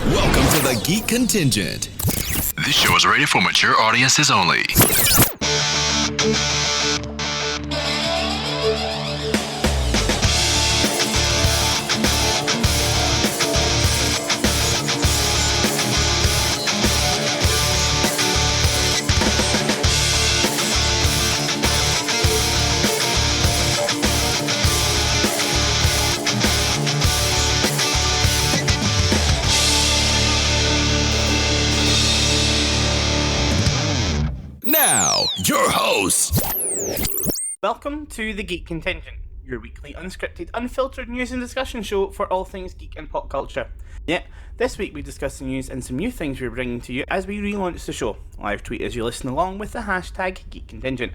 Welcome to the Geek Contingent. This show is rated for mature audiences only. Now, your host. Welcome to the Geek Contingent, your weekly unscripted, unfiltered news and discussion show for all things geek and pop culture. Yeah, this week we discuss the news and some new things we're bringing to you as we relaunch the show. Live tweet as you listen along with the hashtag Geek Contingent.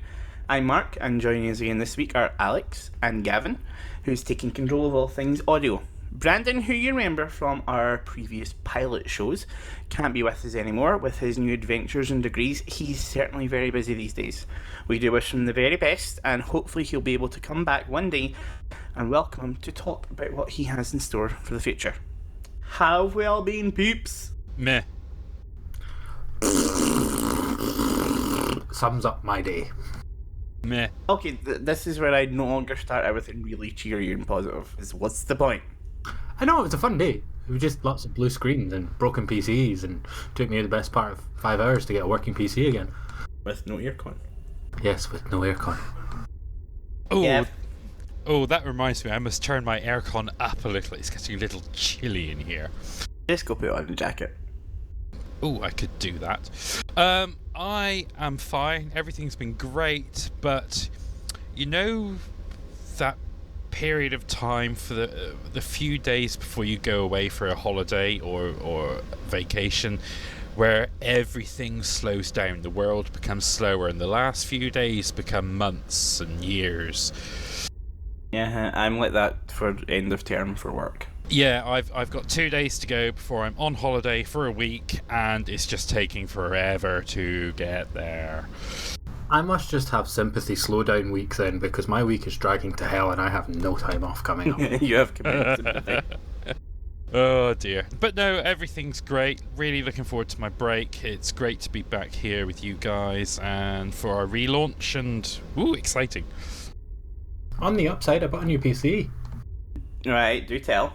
I'm Mark, and joining us again this week are Alex and Gavin, who's taking control of all things audio. Brandon, who you remember from our previous pilot shows, can't be with us anymore with his new adventures and degrees. He's certainly very busy these days. We do wish him the very best, and hopefully he'll be able to come back one day and welcome him to talk about what he has in store for the future. Have we all been, peeps? Meh. Sums up my day. Meh. Okay, this is where I no longer start everything really cheery and positive. What's the point? I know, it was a fun day. It was just lots of blue screens and broken PCs, and took me the best part of 5 hours to get a working PC again. With no aircon. Yes, with no aircon. Oh, Yeah. oh, that reminds me. I must turn my aircon up a little. It's getting a little chilly in here. Just go put on a jacket. Oh, I could do that. I am fine. Everything's been great, but you know that period of time for the few days before you go away for a holiday or vacation, where everything slows down, the world becomes slower, and the last few days become months and years. Yeah, I'm like that for end of term for work. Yeah, I've got 2 days to go before I'm on holiday for a week, and it's just taking forever to get there. I must just have sympathy slow down week then, because my week is dragging to hell and I have no time off coming up. You have committed sympathy. Oh dear. But no, everything's great. Really looking forward to my break. It's great to be back here with you guys and for our relaunch, and ooh, exciting. On the upside, I bought a new PC. Right, do tell.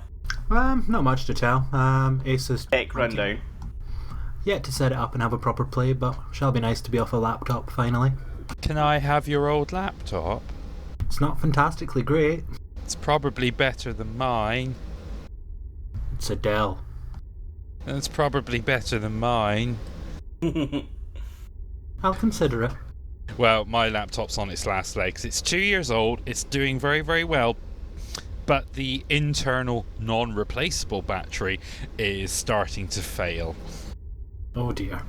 Not much to tell. Asus Tech rundown. yet to set it up and have a proper play, but shall be nice to be off a laptop finally. Can I have your old laptop? It's not fantastically great. It's probably better than mine. It's a Dell. It's probably better than mine. I'll consider it. Well, my laptop's on its last legs. It's 2 years old. It's doing very, very well. But the internal non-replaceable battery is starting to fail. Oh dear.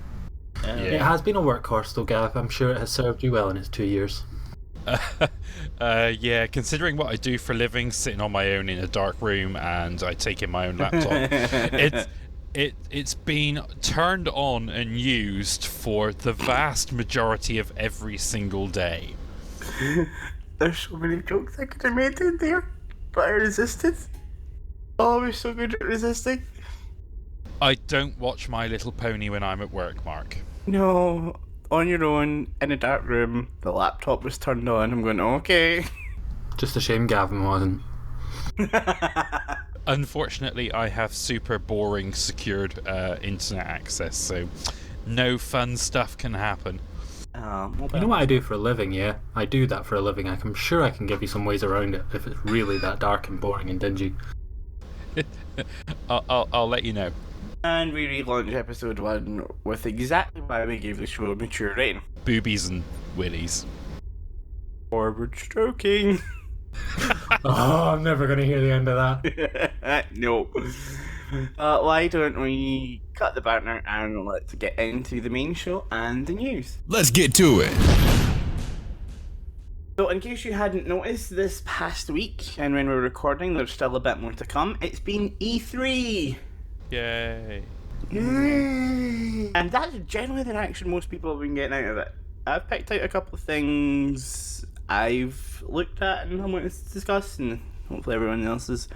Yeah. It has been a workhorse though, Gav. I'm sure it has served you well in its 2 years. Yeah, considering what I do for a living, sitting on my own in a dark room, and I take in my own laptop, it's been turned on and used for the vast majority of every single day. There's so many jokes I could have made in there, but I resisted. Oh, we're so good at resisting. I don't watch My Little Pony when I'm at work, Mark. No, on your own, in a dark room, the laptop was turned on. I'm going, okay. Just a shame Gavin wasn't. Unfortunately, I have super boring secured internet access, so no fun stuff can happen. You know what I do for a living, yeah? I do that for a living. I'm sure I can give you some ways around it if it's really that dark and boring and dingy. I'll let you know. And we relaunch episode 1 with exactly why we gave the show a mature rating. Boobies and willies. Forward stroking. Oh, I'm never going to hear the end of that. No. Why don't we cut the banter and let's get into the main show and the news. Let's get to it. So in case you hadn't noticed, this past week, and when we're recording, there's still a bit more to come, it's been E3! Yay. Yay! And that's generally the reaction most people have been getting out of it. I've picked out a couple of things I've looked at and I wanted to discuss, and Hopefully everyone else has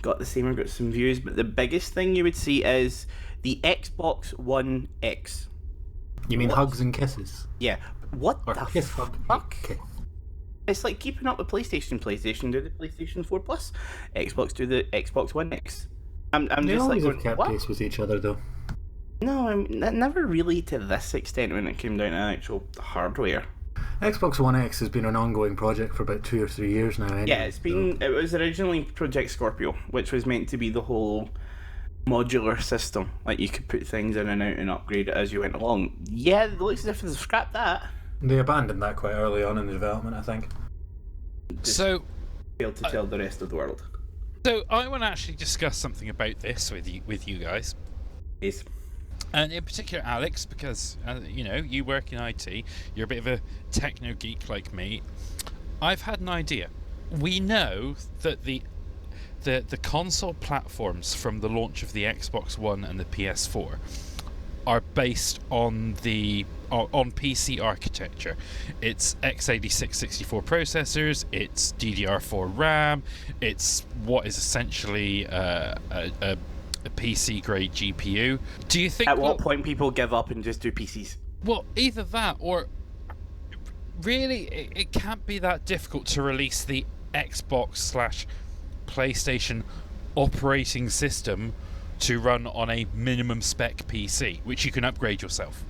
got the same or got some views. But the biggest thing you would see is the Xbox One X. You mean What? hugs and kisses? Yeah. What Or the kiss, hug, fuck? kiss. It's like keeping up with PlayStation. PlayStation do the PlayStation 4 Plus. Xbox do the Xbox One X. I'm They just like always have going, kept what? pace with each other, though. No, never really to this extent when it came down to actual hardware. Xbox One X has been an ongoing project for about 2 or 3 years now. Anyway, Yeah, it was originally Project Scorpio, which was meant to be the whole modular system. Like, you could put things in and out and upgrade it as you went along. Yeah, it looks as if they've scrapped that. They abandoned that quite early on in the development, I think. So, Failed to tell the rest of the world. so I want to actually discuss something about this with you guys. Yes. And in particular, Alex, because you work in IT, you're a bit of a techno geek like me. I've had an idea. We know that the console platforms from the launch of the Xbox One and the PS4 are based on on PC architecture. It's x86 64 processors. It's DDR4 RAM. It's what is essentially a PC grade GPU. Do you think At what point people give up and just do PCs? Well, either that or really it can't be that difficult to release the Xbox / PlayStation operating system to run on a minimum spec PC, which you can upgrade yourself.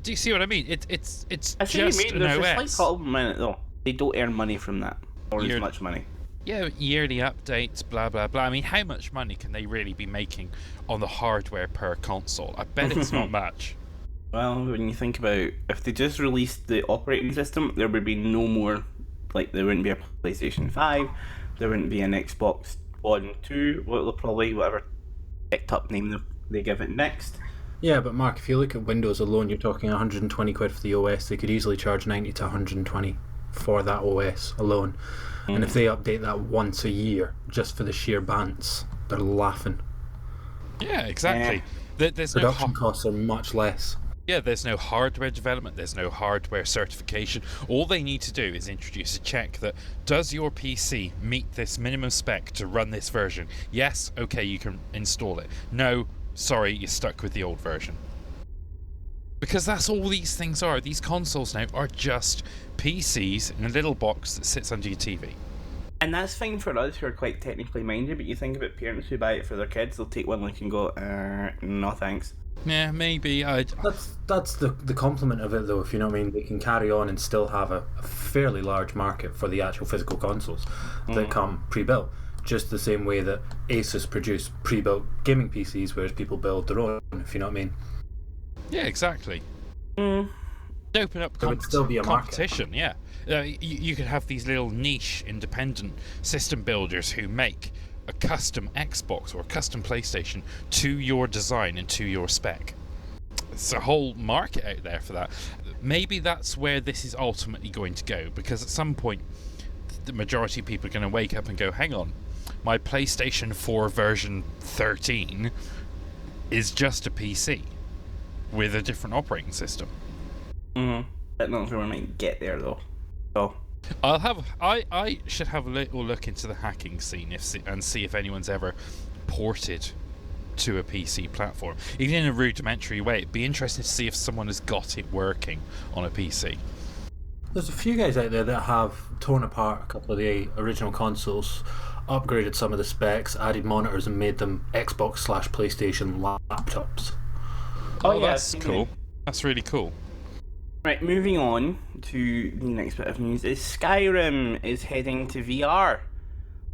Do you see what I mean? It's I see what just you mean. an There's a OS. slight problem in it though. They don't earn money from that, or as You're- much money. Yeah, yearly updates, blah blah blah. I mean, how much money can they really be making on the hardware per console? I bet it's not much. Well, when you think about if they just released the operating system, there would be no more. Like, there wouldn't be a PlayStation 5, there wouldn't be an Xbox One 2, whatever picked up name they give it next. Yeah, but Mark, if you look at Windows alone, you're talking 120 quid for the OS. They could easily charge 90 to 120 for that OS alone. And if they update that once a year, just for the sheer bants, they're laughing. Yeah, exactly. There's Production no costs are much less. there's no hardware development, there's no hardware certification. All they need to do is introduce a check that, does your PC meet this minimum spec to run this version? Yes, okay, you can install it. No, sorry, you're stuck with the old version. Because that's all these things are. These consoles now are just PCs in a little box that sits under your TV. And that's fine for us who are quite technically minded, but you think about parents who buy it for their kids, they'll take one look and go, no thanks. Yeah, maybe. That's the compliment of it, though, if you know what I mean. They can carry on and still have a fairly large market for the actual physical consoles that come pre-built. Just the same way that Asus produce pre-built gaming PCs, whereas people build their own, if you know what I mean. Yeah, exactly. Mm. Open up There would still be a market. competition, yeah. You could have these little niche independent system builders who make a custom Xbox or a custom PlayStation to your design and to your spec. There's a whole market out there for that. Maybe that's where this is ultimately going to go, because at some point the majority of people are going to wake up and go, hang on, my PlayStation 4 version 13 is just a PC with a different operating system. Mm-hmm. I don't know if we might get there though. So I should have a little look into the hacking scene and see if anyone's ever ported to a PC platform, even in a rudimentary way. It'd be interesting to see if someone has got it working on a PC. There's a few guys out there that have torn apart a couple of the original consoles, upgraded some of the specs, added monitors, and made them Xbox / PlayStation laptops. Oh, yeah, that's I've seen cool. it. That's really cool. Right, moving on to the next bit of news is Skyrim is heading to VR.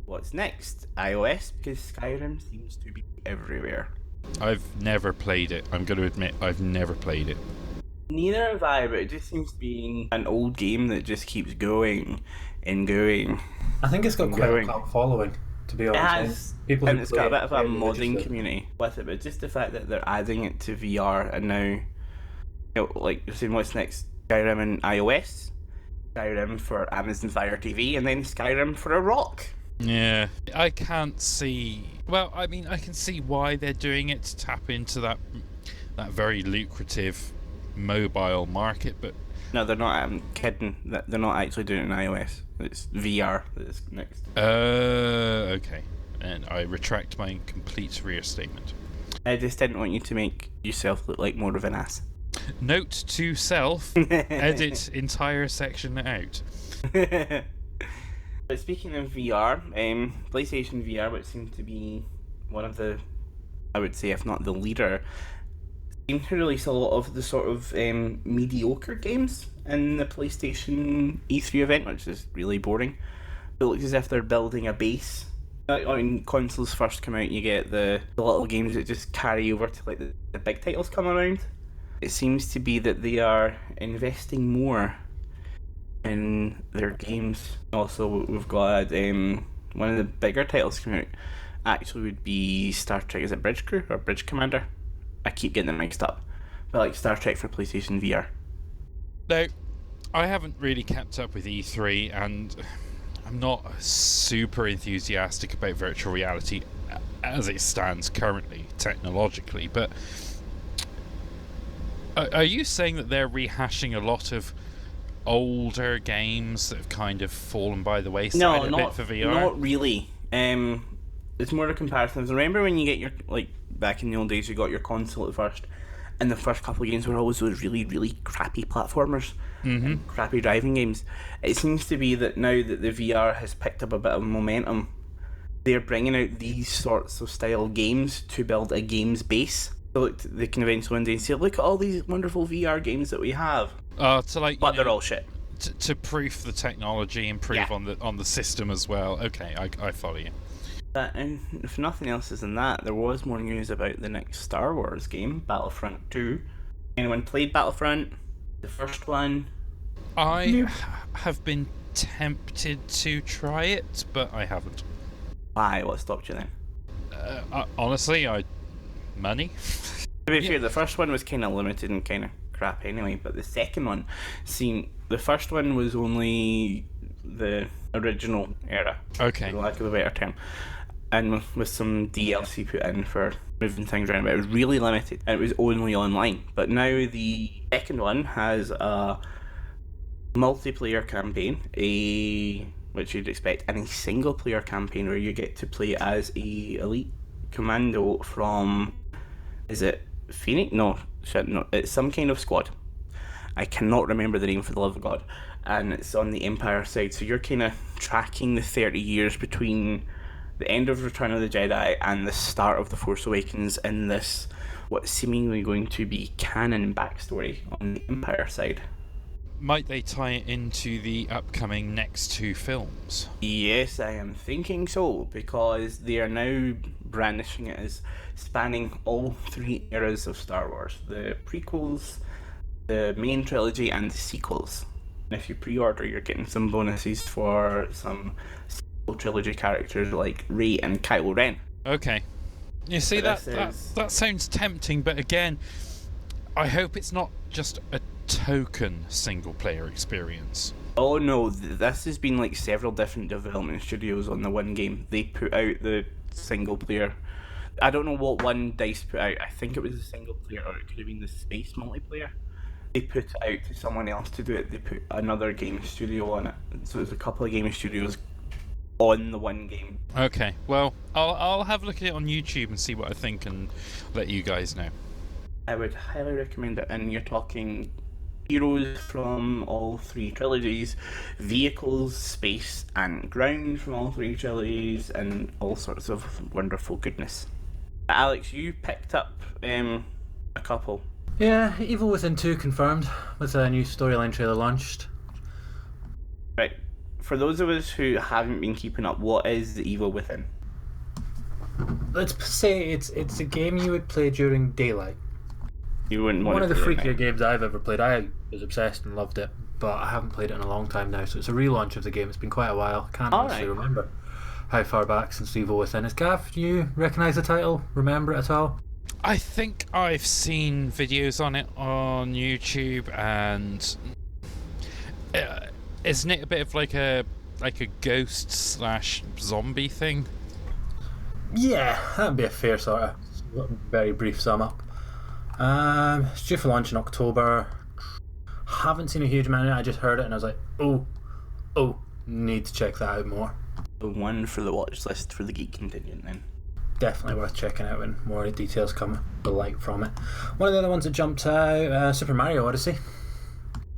What's next? iOS, because Skyrim seems to be everywhere. I've never played it. I'm going to admit I've never played it. Neither have I, but it just seems to be an old game that just keeps going and going. I think it's got quite Going. a cult following, to be It honest. has, People and who it's play got a it bit of a very modding religiously. community with it, but just the fact that they're adding it to VR and now, like you're saying, what's next? Skyrim and iOS, Skyrim for Amazon Fire TV, and then Skyrim for a rock. Yeah, I can't see. Well, I mean, I can see why they're doing it to tap into that very lucrative mobile market, but No, they're not. I'm kidding. They're not actually doing it in iOS. It's VR that's next. Okay. And I retract my complete rear statement. I just didn't want you to make yourself look like more of an ass. Note to self: edit entire section out. But speaking of VR, PlayStation VR, which seems to be one of the, I would say, if not the leader, seemed to release a lot of the sort of mediocre games in the PlayStation E3 event, which is really boring. It looks as if they're building a base. When consoles first come out, you get the little games that just carry over to like the big titles come around. It seems to be that they are investing more in their games. Also, we've got one of the bigger titles coming out actually would be Star Trek. Is it Bridge Crew or Bridge Commander? I keep getting them mixed up. But like Star Trek for PlayStation VR. No, I haven't really kept up with E3, and I'm not super enthusiastic about virtual reality as it stands currently, technologically. But are you saying that they're rehashing a lot of older games that have kind of fallen by the wayside a bit for VR? Not really. It's more a comparison. Remember when you get your, like, back in the old days, you got your console at first, and the first couple of games were always those really, really crappy platformers, and crappy driving games. It seems to be that now that the VR has picked up a bit of momentum, they're bringing out these sorts of style games to build a games base. So they can eventually one day say, look at all these wonderful VR games that we have. But they're all shit. To proof the technology, improve on the system as well. Okay, I follow you. And if nothing else is in that, there was more news about the next Star Wars game, Battlefront 2. Anyone played Battlefront? The first one? I have been tempted to try it, but I haven't. Why? What stopped you then? Honestly, money. To be fair, the first one was kind of limited and kind of crap anyway, but the second one the first one was only the original era. Okay. For lack of a better term. And with some DLC put in for moving things around, but it was really limited and it was only online. But now the second one has a multiplayer campaign, which you'd expect, and a single player campaign where you get to play as a elite commando from, is it Phoenix? No, it's some kind of squad. I cannot remember the name for the love of God. And it's on the Empire side, so you're kind of tracking the 30 years between the end of Return of the Jedi and the start of The Force Awakens in this, what's seemingly going to be canon backstory on the Empire side. Might they tie it into the upcoming next two films? Yes, I am thinking so, because they are now brandishing it as spanning all three eras of Star Wars. The prequels, the main trilogy, and the sequels. And if you pre-order, you're getting some bonuses for some sequel trilogy characters like Rey and Kylo Ren. Okay. You see, that sounds tempting, but again, I hope it's not just a token single-player experience. Oh no, this has been like several different development studios on the one game. They put out the single-player. I don't know what one DICE put out. I think it was a single-player, or it could have been the space multiplayer. They put it out to someone else to do it. They put another game studio on it. So there's a couple of game studios on the one game. Okay, well, I'll have a look at it on YouTube and see what I think and let you guys know. I would highly recommend it. And you're talking heroes from all three trilogies, vehicles, space and ground from all three trilogies, and all sorts of wonderful goodness. Alex, you picked up a couple. Yeah, Evil Within 2 confirmed with a new storyline trailer launched. Right. For those of us who haven't been keeping up, what is the Evil Within? Let's say it's a game you would play during daylight. You wouldn't want One to of the play freakier games I've ever played. I was obsessed and loved it, but I haven't played it in a long time now, so it's a relaunch of the game. It's been quite a while. Can't honestly remember how far back since Evil Within is. Gav, do you recognise the title? Remember it at all? I think I've seen videos on it on YouTube, and isn't it a bit of like a ghost / zombie thing? Yeah, that'd be a fair sort of very brief sum up. It's due for launch in October. haven't seen a huge amount of it. I just heard it and I was like, oh, need to check that out more. The one for the watch list for the Geek Contingent then. Definitely worth checking out when more details come to light from it. One of the other ones that jumped out, Super Mario Odyssey.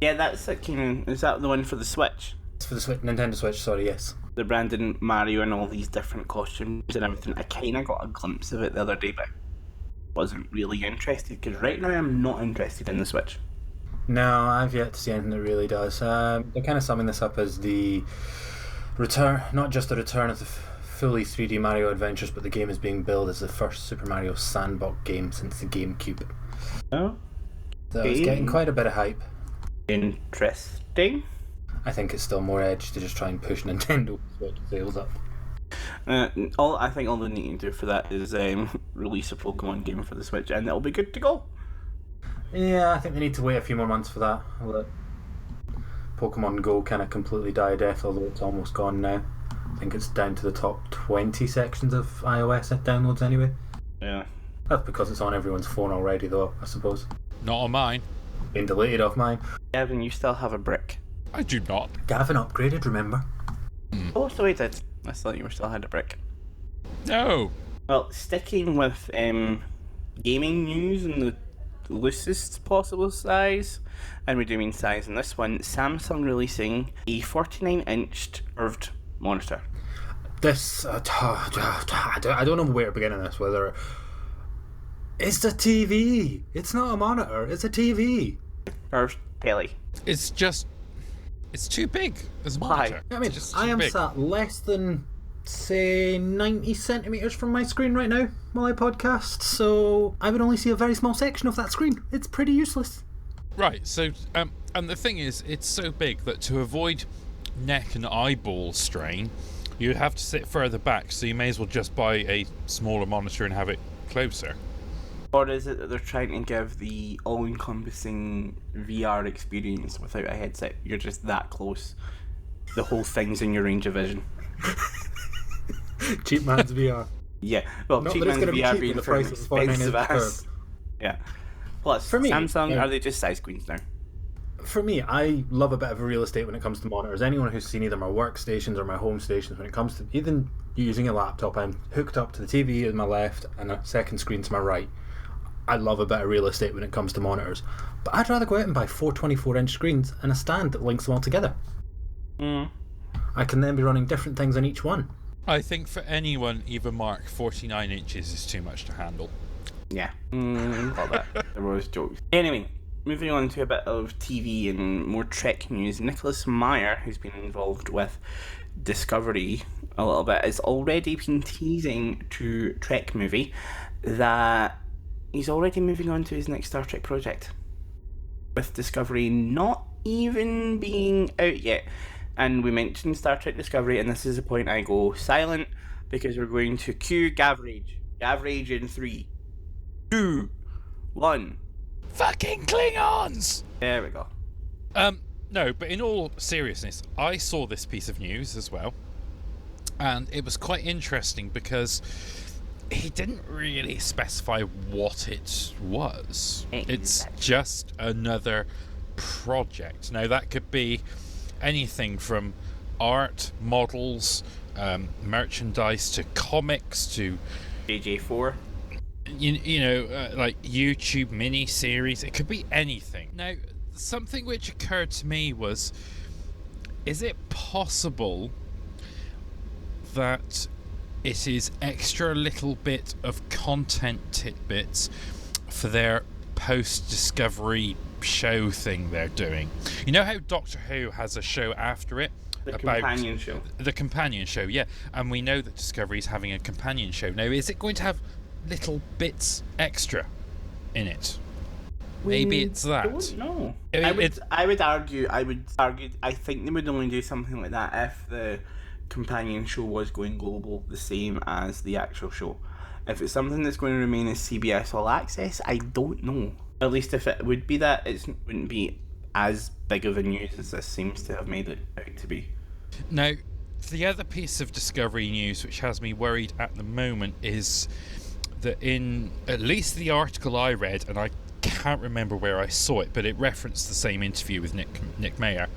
Yeah, that's it. Is that the one for the Switch? It's for the Nintendo Switch, sorry, yes. The Brandon Mario and all these different costumes and everything. I kind of got a glimpse of it the other day, but wasn't really interested, because right now I'm not interested in the Switch. No, I've yet to see anything that really does. They're kind of summing this up as the return, not just the return of the fully 3D Mario adventures, but the game is being billed as the first Super Mario sandbox game since the GameCube. Oh, So it's getting quite a bit of hype. Interesting. I think it's still more edge to just try and push Nintendo Switch sales up. I think all they need to do for that is release a Pokemon game for the Switch, and it'll be good to go. Yeah, I think they need to wait a few more months for that. I'll let Pokemon Go kind of completely die a death, although it's almost gone now. I think it's down to the top 20 sections of iOS downloads anyway. Yeah. That's because it's on everyone's phone already, though, I suppose. Not on mine. Been deleted off mine. Gavin, you still have a brick. I do not. Gavin upgraded, remember? Oh, so he did. I thought you still had a brick. No. Well, sticking with gaming news in the loosest possible size, and we do mean size in this one, Samsung releasing a 49-inch curved monitor. This, I don't know where to begin in this, whether... It's a TV! It's not a monitor, it's a TV! Curved telly. It's too big as a Why? monitor. I mean, It's just I too am big. sat less than, say, 90 centimetres from my screen right now while I podcast, so I would only see a very small section of that screen. It's pretty useless. Right, so, and the thing is, it's so big that to avoid neck and eyeball strain, you have to sit further back, so you may as well just buy a smaller monitor and have it closer. Or is it that they're trying to give the all-encompassing VR experience without a headset? You're just that close. The whole thing's in your range of vision. Cheap man's VR. Yeah, well, Not cheap that it's man's gonna be VR cheap being with the for an price of the 49 expensive inch ass. Yeah. Plus, For me, Samsung, yeah. are they just side screens now? For me, I love a bit of a real estate when it comes to monitors. Anyone who's seen either my workstations or my home stations, when it comes to even using a laptop, I'm hooked up to the TV on my left and a second screen to my right. I love a bit of real estate when it comes to monitors. But I'd rather go out and buy 4 24-inch screens and a stand that links them all together. I can then be running different things on each one. I think for anyone, even Mark, 49 inches is too much to handle. Yeah. All that. There was jokes. Anyway, moving on to a bit of TV and more Trek news. Nicholas Meyer, who's been involved with Discovery a little bit, has already been teasing to Trek movie that he's already moving on to his next Star Trek project, with Discovery not even being out yet. And we mentioned Star Trek Discovery, and this is the point I go silent, because we're going to cue Gavrage. Gavrage in 3, 2, 1. Fucking Klingons! There we go. No, but in all seriousness, I saw this piece of news as well, and it was quite interesting because he didn't really specify what it was. It's just another project. Now, that could be anything from art, models, merchandise, to comics, to JJ4. you know, like YouTube mini-series. It could be anything. Now, something which occurred to me was, is it possible that it is extra little bit of content tidbits for their post-Discovery show thing they're doing? You know how Doctor Who has a show after it? The about companion show. The companion show, yeah. And we know that Discovery is having a companion show. Now, is it going to have little bits extra in it? Maybe it's that. Don't know. I mean, I would argue. I think they would only do something like that if the companion show was going global, the same as the actual show. If it's something that's going to remain as CBS All Access, I don't know. At least if it would be that, it wouldn't be as big of a news as this seems to have made it out to be. Now, the other piece of Discovery news which has me worried at the moment is that in at least the article I read, and I can't remember where I saw it, but it referenced the same interview with Nick Mayer.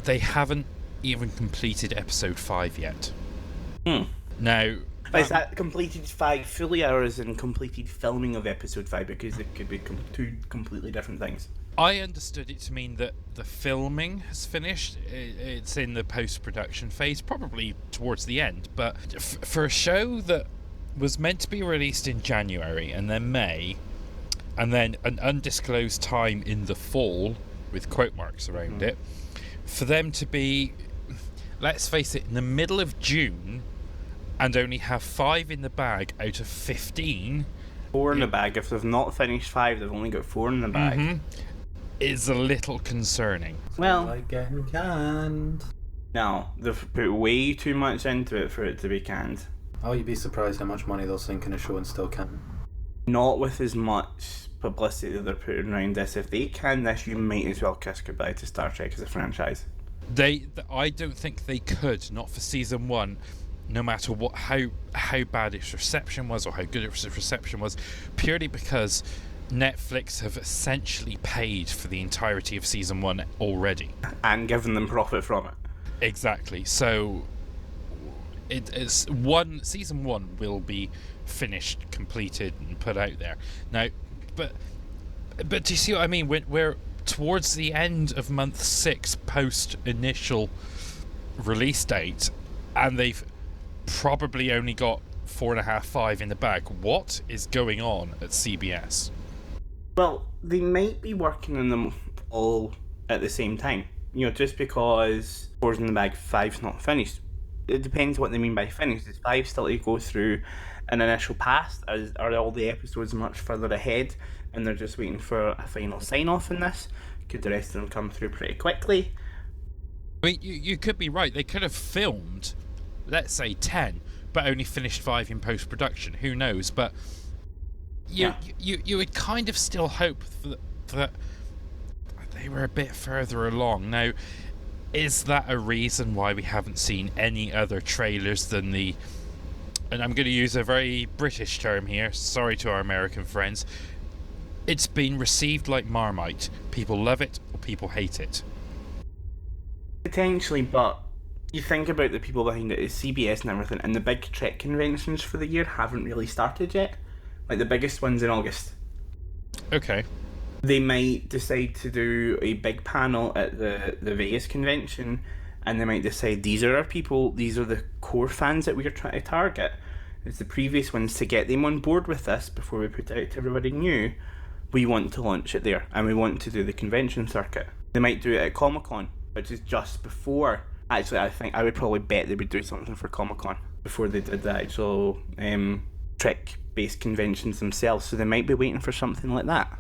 They haven't even completed episode 5 yet. Now, Is that completed 5 fully hours and completed filming of episode 5? Because it could be two completely different things. I understood it to mean that the filming has finished. It's in the post-production phase, probably towards the end. But for a show that was meant to be released in January and then May, and then an undisclosed time in the fall, with quote marks around it, for them to be, let's face it, in the middle of June and only have 5 in the bag out of 15... 4 in the bag. If they've not finished 5, they've only got 4 in the bag. Is a little concerning. Well, Like getting canned. no, they've put way too much into it for it to be canned. Oh, you'd be surprised how much money they'll sink in a show and still can. Not with as much publicity that they're putting around this. If they can this, you might as well kiss goodbye to Star Trek as a franchise. I don't think they could, not for season 1, no matter how bad its reception was or how good its reception was, purely because Netflix have essentially paid for the entirety of season 1 already. And given them profit from it. Exactly. So season 1 will be finished, completed, and put out there. Now, but do you see what I mean? We're towards the end of month 6 post initial release date, and they've probably only got 4.5, 5 in the bag. What is going on at CBS? Well, they might be working on them all at the same time. You know, just because 4's in the bag, 5's not finished. It depends what they mean by finished. Is 5 still to go through an initial pass? Are all the episodes much further ahead and they're just waiting for a final sign-off in this? Could the rest of them come through pretty quickly? I mean, you could be right. They could have filmed, let's say, 10, but only finished 5 in post-production. Who knows? But you would kind of still hope that they were a bit further along. Now, is that a reason why we haven't seen any other trailers than the... And I'm going to use a very British term here. Sorry to our American friends. It's been received like Marmite. People love it or people hate it. Potentially, but you think about the people behind it, it's CBS and everything, and the big Trek conventions for the year haven't really started yet. Like the biggest one's in August. Okay. They might decide to do a big panel at the Vegas convention, and they might decide these are our people, these are the core fans that we're trying to target. It's the previous ones to get them on board with this before we put it out to everybody new. We want to launch it there, and we want to do the convention circuit. They might do it at Comic-Con, which is just before. Actually, I would probably bet they would do something for Comic-Con before they did the actual Trek-based conventions themselves, so they might be waiting for something like that.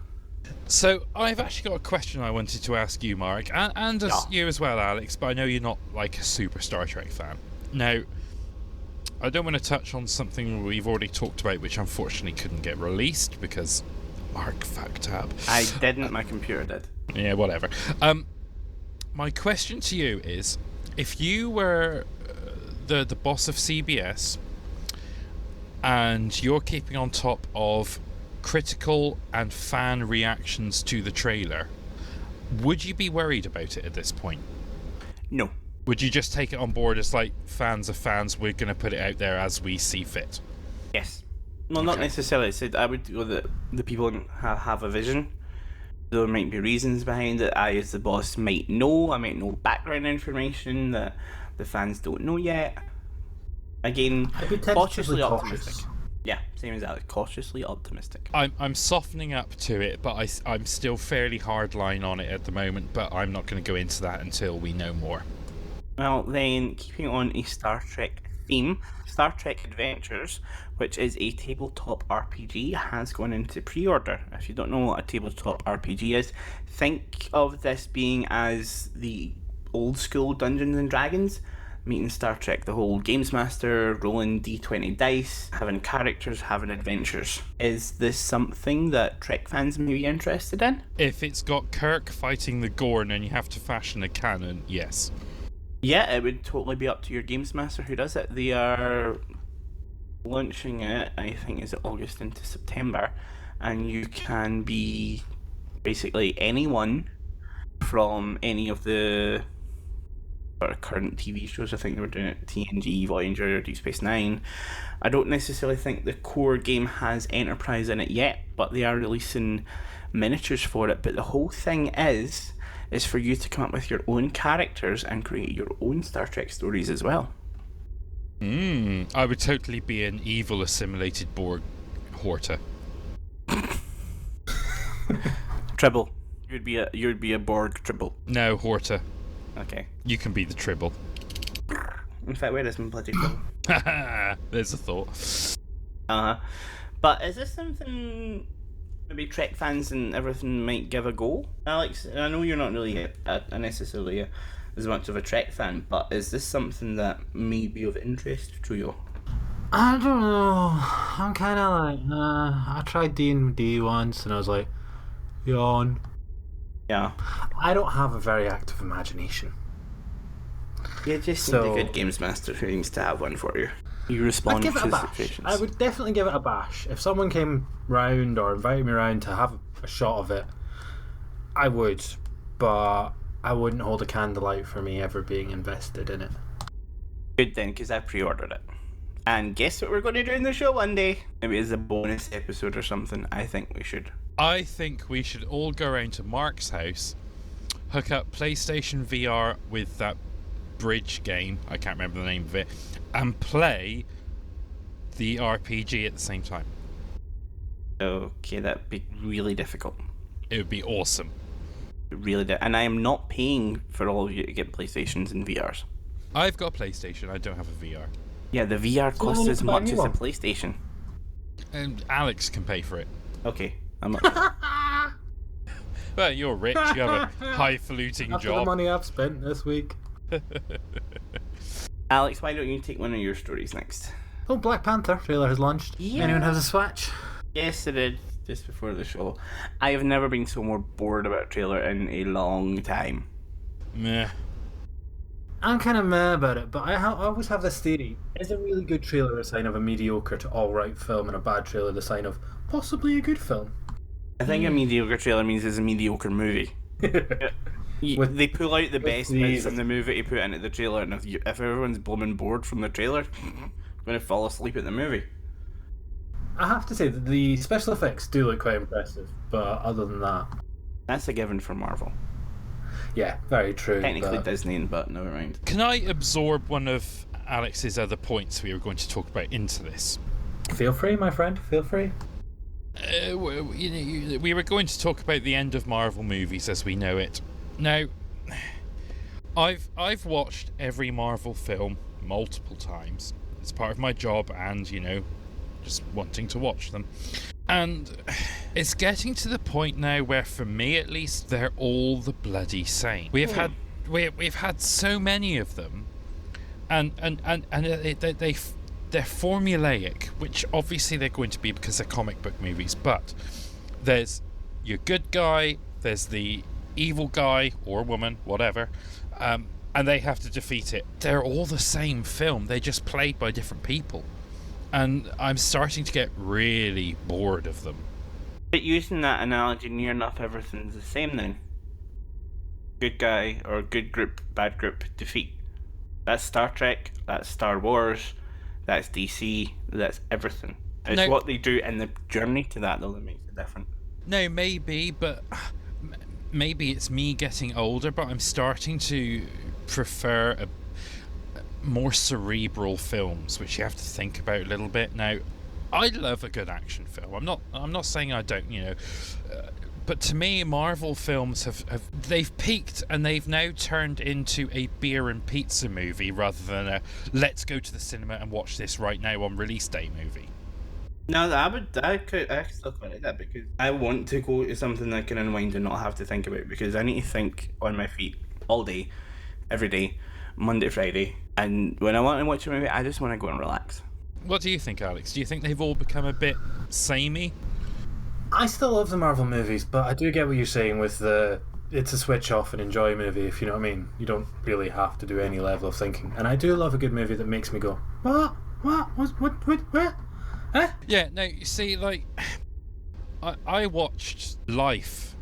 So, I've actually got a question I wanted to ask you, Mark, and you as well, Alex, but I know you're not like a super Star Trek fan. Now, I don't want to touch on something we've already talked about, which unfortunately couldn't get released because Mark fucked up. I didn't, my computer did. Yeah, whatever. My question to you is, if you were the boss of CBS and you're keeping on top of critical and fan reactions to the trailer, would you be worried about it at this point? No. Would you just take it on board as like, fans are fans, we're going to put it out there as we see fit? Yes. No, not necessarily. I would go that the people have a vision. There might be reasons behind it. I, as the boss, might know. I might know background information that the fans don't know yet. Again, cautiously optimistic. Yeah, same as Alex. Cautiously optimistic. I'm softening up to it, but I'm still fairly hardline on it at the moment, but I'm not going to go into that until we know more. Well, then, keeping on a Star Trek theme, Star Trek Adventures, which is a tabletop RPG, has gone into pre-order. If you don't know what a tabletop RPG is, think of this being as the old school Dungeons and Dragons, meeting Star Trek, the whole Games Master, rolling D20 dice, having characters, having adventures. Is this something that Trek fans may be interested in? If it's got Kirk fighting the Gorn and you have to fashion a cannon, yes. Yeah, it would totally be up to your Games Master who does it. They are launching it, I think, is it August into September, and you can be basically anyone from any of the sort of current TV shows. I think they were doing it TNG, Voyager, Deep Space Nine. I don't necessarily think the core game has Enterprise in it yet, but they are releasing miniatures for it. But the whole thing is for you to come up with your own characters and create your own Star Trek stories as well. I would totally be an evil assimilated Borg Horta. Tribble. You'd be a Borg Tribble. No, Horta. Okay. You can be the Tribble. In fact, where is my bloody Tribble? There's a thought. But is this something maybe Trek fans and everything might give a go? Alex, I know you're not really necessarily as much of a Trek fan, but is this something that may be of interest to you? I don't know. I'm kind of like, I tried D&D once and I was like, yawn. Yeah. I don't have a very active imagination. You just need a good games master who needs to have one for you. You respond I'd give it to a bash. situations. I would definitely give it a bash. If someone came round or invited me round to have a shot of it, I would. But I wouldn't hold a candlelight for me ever being invested in it. Good then, because I pre-ordered it. And guess what we're going to do in the show one day? Maybe it's a bonus episode or something. I think we should. I think we should all go around to Mark's house, hook up PlayStation VR with that bridge game, I can't remember the name of it, and play the RPG at the same time. Okay, that'd be really difficult. It would be awesome. And I am not paying for all of you to get PlayStations and VRs. I've got a PlayStation, I don't have a VR. Yeah, the VR So costs you as need to buy a much new as a one. PlayStation. And Alex can pay for it. Okay, I'm not. Well, you're rich, you have a highfalutin After the job. money I've spent this week. Alex, why don't you take one of your stories next? Oh, Black Panther trailer has launched. Yeah. Anyone has a Switch? Yes, I did, just before the show. I have never been so more bored about a trailer in a long time. Meh. I'm kind of meh about it, but I always have this theory. Is a really good trailer a sign of a mediocre to alright film, and a bad trailer the sign of possibly a good film? I think a mediocre trailer means it's a mediocre movie. They pull out the best bits from the movie to put into the trailer, and if everyone's blooming bored from the trailer, I'm going to fall asleep at the movie. I have to say that the special effects do look quite impressive, but other than that, That's a given for Marvel. yeah, very true. Technically but Disney, but never mind. Can I absorb one of Alex's other points we were going to talk about into this? feel free, my friend, feel free. We were going to talk about the end of Marvel movies as we know it. Now, I've watched every Marvel film multiple times. It's part of my job, and just wanting to watch them. And it's getting to the point now where, for me at least, they're all the bloody same. We've had so many of them, and they're formulaic, which obviously they're going to be because they're comic book movies. But there's your good guy, there's the evil guy or woman, whatever, and they have to defeat it. They're all the same film. They're just played by different people. And I'm starting to get really bored of them. But using that analogy, near enough everything's the same then. Good guy or good group, bad group, defeat. That's Star Trek, that's Star Wars, that's DC, that's everything. It's what they do in the journey to that that makes it different. No, maybe, but maybe it's me getting older, but I'm starting to prefer more cerebral films, which you have to think about a little bit. Now, I love a good action film. I'm not saying I don't, but to me, Marvel films they've peaked and they've now turned into a beer and pizza movie rather than a let's go to the cinema and watch this right now on release day movie. No, I still quite like that because I want to go to something that I can unwind and not have to think about, because I need to think on my feet all day, every day, Monday to Friday, and when I want to watch a movie, I just want to go and relax. What do you think, Alex? Do you think they've all become a bit samey? I still love the Marvel movies, but I do get what you're saying with it's a switch off and enjoy movie, if you know what I mean. You don't really have to do any level of thinking. And I do love a good movie that makes me go, what? Huh? Yeah, no, you see, like, I watched Life,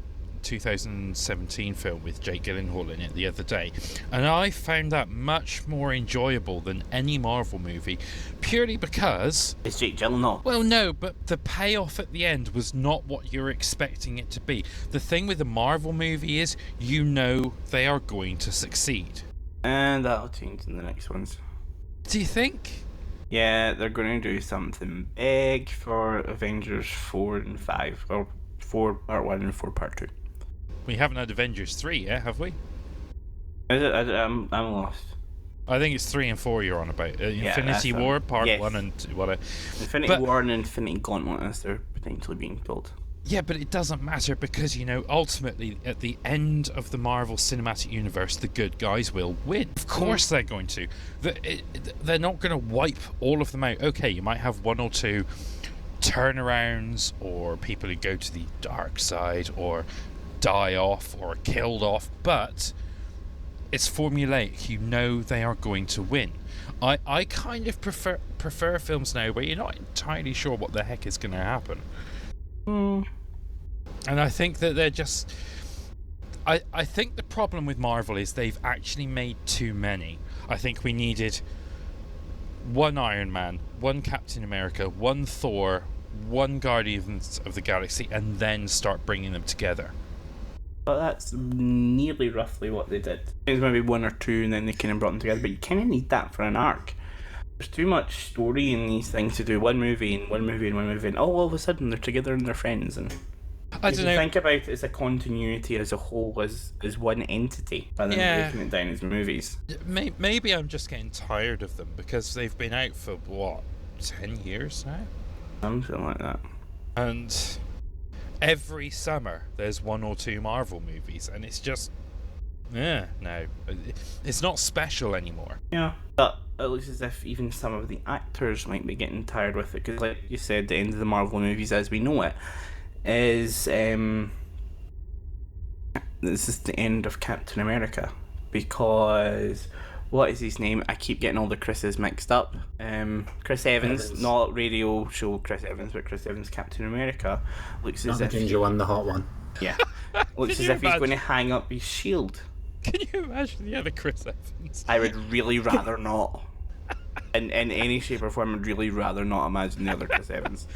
2017 film with Jake Gyllenhaal in it the other day, and I found that much more enjoyable than any Marvel movie, purely because It's Jake Gyllenhaal. well, no, but the payoff at the end was not what you're expecting it to be. The thing with the Marvel movie is you know they are going to succeed. And that'll change in the next ones. Do you think? Yeah, they're going to do something big for Avengers 4 and 5, or 4 Part 1 and 4 Part 2. We haven't had Avengers 3 yet, have we? Is it? I'm lost. I think it's 3 and 4 you're on about. Infinity that's War, it. Part Yes. 1 and what? Infinity War and Infinity Gauntlet as they're potentially being built. Yeah, but it doesn't matter because, ultimately, at the end of the Marvel Cinematic Universe, the good guys will win. Of course they're going to. They're not going to wipe all of them out. Okay, you might have one or two turnarounds, or people who go to the dark side, or die off, or killed off, but it's formulaic. You know they are going to win. I kind of prefer films now where you're not entirely sure what the heck is going to happen. And I think that they're just... I think the problem with Marvel is they've actually made too many. I think we needed one Iron Man, one Captain America, one Thor, one Guardians of the Galaxy, and then start bringing them together. But that's nearly roughly what they did. There's maybe one or two and then they kind of brought them together, but you kind of need that for an arc. There's too much story in these things to do one movie and one movie and one movie, and all of a sudden they're together and they're friends. And I if don't you know. think about it as a continuity as a whole, as one entity, rather than Yeah. breaking it down as movies. Maybe I'm just getting tired of them because they've been out for, 10 years now? Something like that. And every summer there's one or two Marvel movies, and it's just... no. It's not special anymore. Yeah. But it looks as if even some of the actors might be getting tired with it, because like you said, the end of the Marvel movies as we know it is this is the end of Captain America, because what is his name? I keep getting all the Chris's mixed up. Chris Evans, not radio show Chris Evans, but Chris Evans Captain America looks as Not the if ginger one, the hot one. yeah, looks Can as you if he's going to imagine? hang up his shield. Can you imagine the other Chris Evans? I would really rather not. In any shape or form, I'd really rather not imagine the other Chris Evans.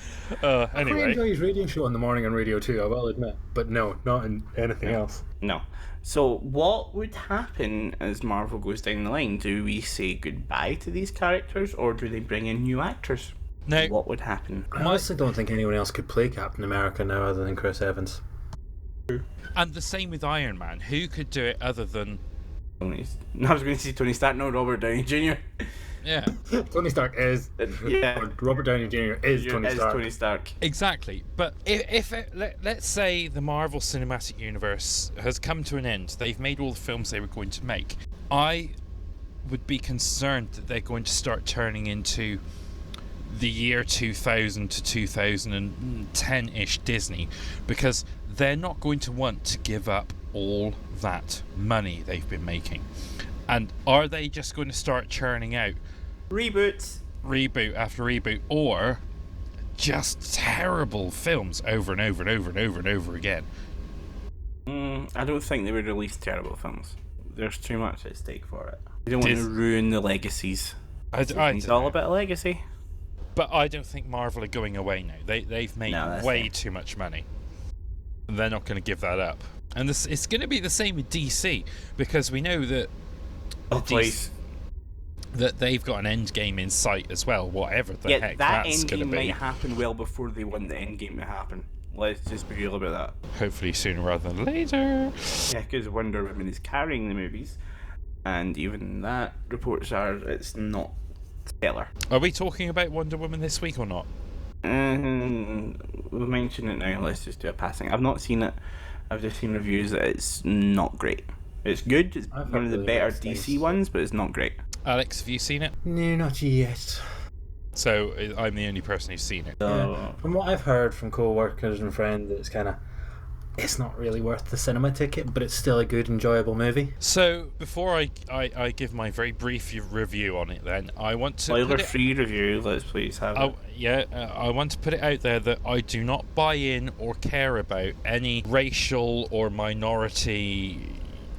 I Anyway. enjoy his radio show in the morning on Radio 2, I will admit. But no, not in anything else. No. So, what would happen as Marvel goes down the line? Do we say goodbye to these characters, or do they bring in new actors? No. What would happen? I honestly don't think anyone else could play Captain America now other than Chris Evans. And the same with Iron Man. Who could do it other than... I was going to say Tony Stark, no, Robert Downey Jr. Yeah, Tony Stark is... Yeah. or Robert Downey Jr. is Tony Stark. Tony Stark. exactly. But let's say the Marvel Cinematic Universe has come to an end. They've made all the films they were going to make. I would be concerned that they're going to start turning into the year 2000 to 2010-ish Disney, because they're not going to want to give up all that money they've been making. And are they just going to start churning out Reboots. reboot after reboot, or just terrible films over and over and over and over and over again? I don't think they would release terrible films. There's too much at stake for it. They don't want Dis- to ruin the legacies. I It's don't all know. about legacy. But I don't think Marvel are going away now. They've made No, that's way it. too much money. And they're not going to give that up. And it's going to be the same with DC, because we know that Oh, please. that they've got an end game in sight as well, whatever the Yeah, heck that that's going to endgame be. might happen well before they want the endgame to happen. Let's just be real about that. Hopefully sooner rather than later. Yeah, because Wonder Woman is carrying the movies, and even that reports are it's not stellar. Are we talking about Wonder Woman this week or not? We'll mention it now. Let's just do a passing. I've not seen it. I've just seen reviews that it's not great. It's good. It's I've one of heard the really better nice DC things. ones, but it's not great. Alex, have you seen it? No, not yet. So I'm the only person who's seen it. So From what I've heard from co-workers and friends, it's kind of it's not really worth the cinema ticket, but it's still a good, enjoyable movie. So before I give my very brief review on it, then I want to Spoiler-free review. Let's please have it. I want to put it out there that I do not buy in or care about any racial or minority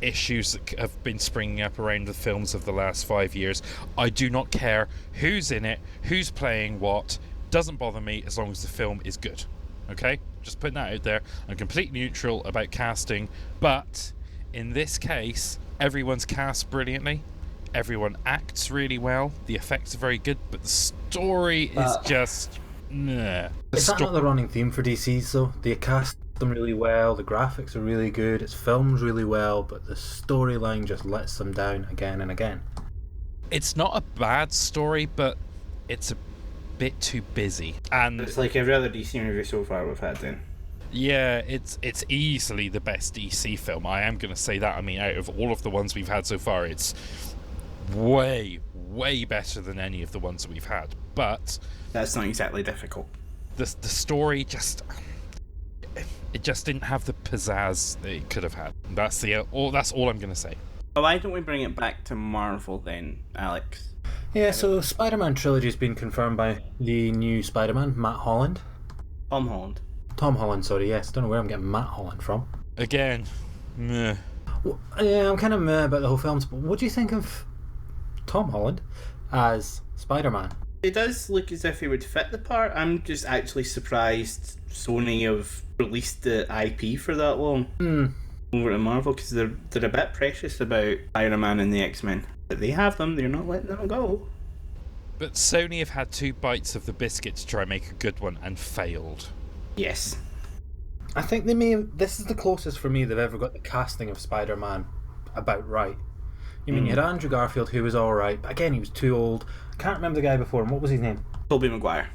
issues that have been springing up around the films of the last 5 years. I do not care who's in it, who's playing what. Doesn't bother me as long as the film is good. Okay? Just putting that out there. I'm completely neutral about casting, but in this case, everyone's cast brilliantly. Everyone acts really well. The effects are very good, but the story is just... Nah. Is that not the running theme for DC's, though? They cast them really well, the graphics are really good, it's filmed really well, but the storyline just lets them down again and again. It's not a bad story, but it's a bit too busy. And It's like every other DC movie so far we've had then. yeah, it's easily the best DC film. I am going to say that. I mean, out of all of the ones we've had so far, it's way better than any of the ones that we've had. But That's not exactly difficult. the story just... It just didn't have the pizzazz that it could have had. That's all I'm going to say. Well, why don't we bring it back to Marvel then, Alex? Yeah, so Spider-Man trilogy's been confirmed by the new Spider-Man, Matt Holland. Tom Holland. Tom Holland, sorry, yes. Don't know where I'm getting Matt Holland from. Again, meh. Well, yeah, I'm kind of meh about the whole film, but what do you think of Tom Holland as Spider-Man? It does look as if he would fit the part. I'm just actually surprised Sony have released the IP for that long over to Marvel, because they're a bit precious about Iron Man and the X-Men. But they have them, they're not letting them go. But Sony have had 2 bites of the biscuit to try and make a good one and failed. Yes. I think they may have, this is the closest for me they've ever got the casting of Spider-Man about right. You mean, you had Andrew Garfield, who was alright, but again, he was too old. I can't remember the guy before him. What was his name? Tobey Maguire.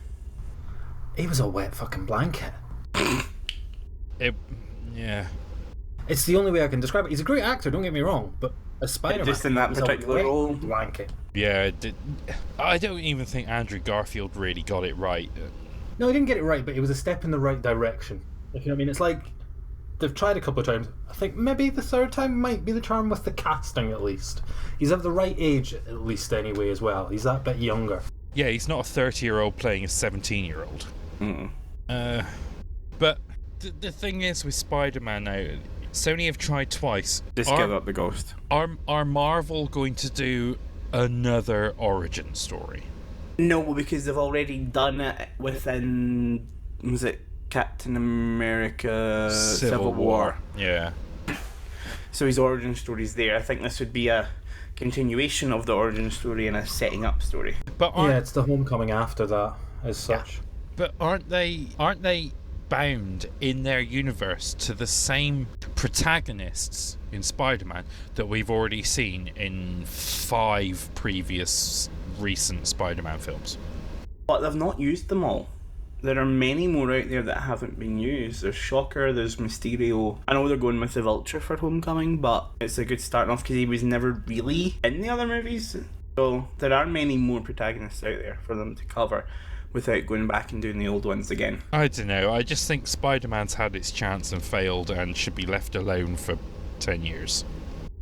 He was a wet fucking blanket. Yeah. It's the only way I can describe it. He's a great actor, don't get me wrong, but as Spider-Man, Just in that he was particular a wet role? blanket. Yeah, I don't even think Andrew Garfield really got it right. No, he didn't get it right, but it was a step in the right direction. If you know what I mean, it's like they've tried a couple of times. I think maybe the third time might be the charm with the casting, at least. He's of the right age, at least, anyway, as well. He's that bit younger. Yeah, he's not a 30-year-old playing a 17-year-old. Mm. But the thing is with Spider-Man now, Sony have tried twice. Just give up the ghost. Are Marvel going to do another origin story? No, because they've already done it within, was it Captain America Civil War? Yeah. So his origin story's there. I think this would be a continuation of the origin story and a setting up story. But Yeah, it's the homecoming after that, as such. But aren't they bound in their universe to the same protagonists in Spider-Man that we've already seen in 5 previous recent Spider-Man films? But they've not used them all. There are many more out there that haven't been used. There's Shocker, there's Mysterio. I know they're going with the Vulture for Homecoming, but it's a good starting off because he was never really in the other movies. So there are many more protagonists out there for them to cover without going back and doing the old ones again. I don't know. I just think Spider-Man's had its chance and failed and should be left alone for 10 years.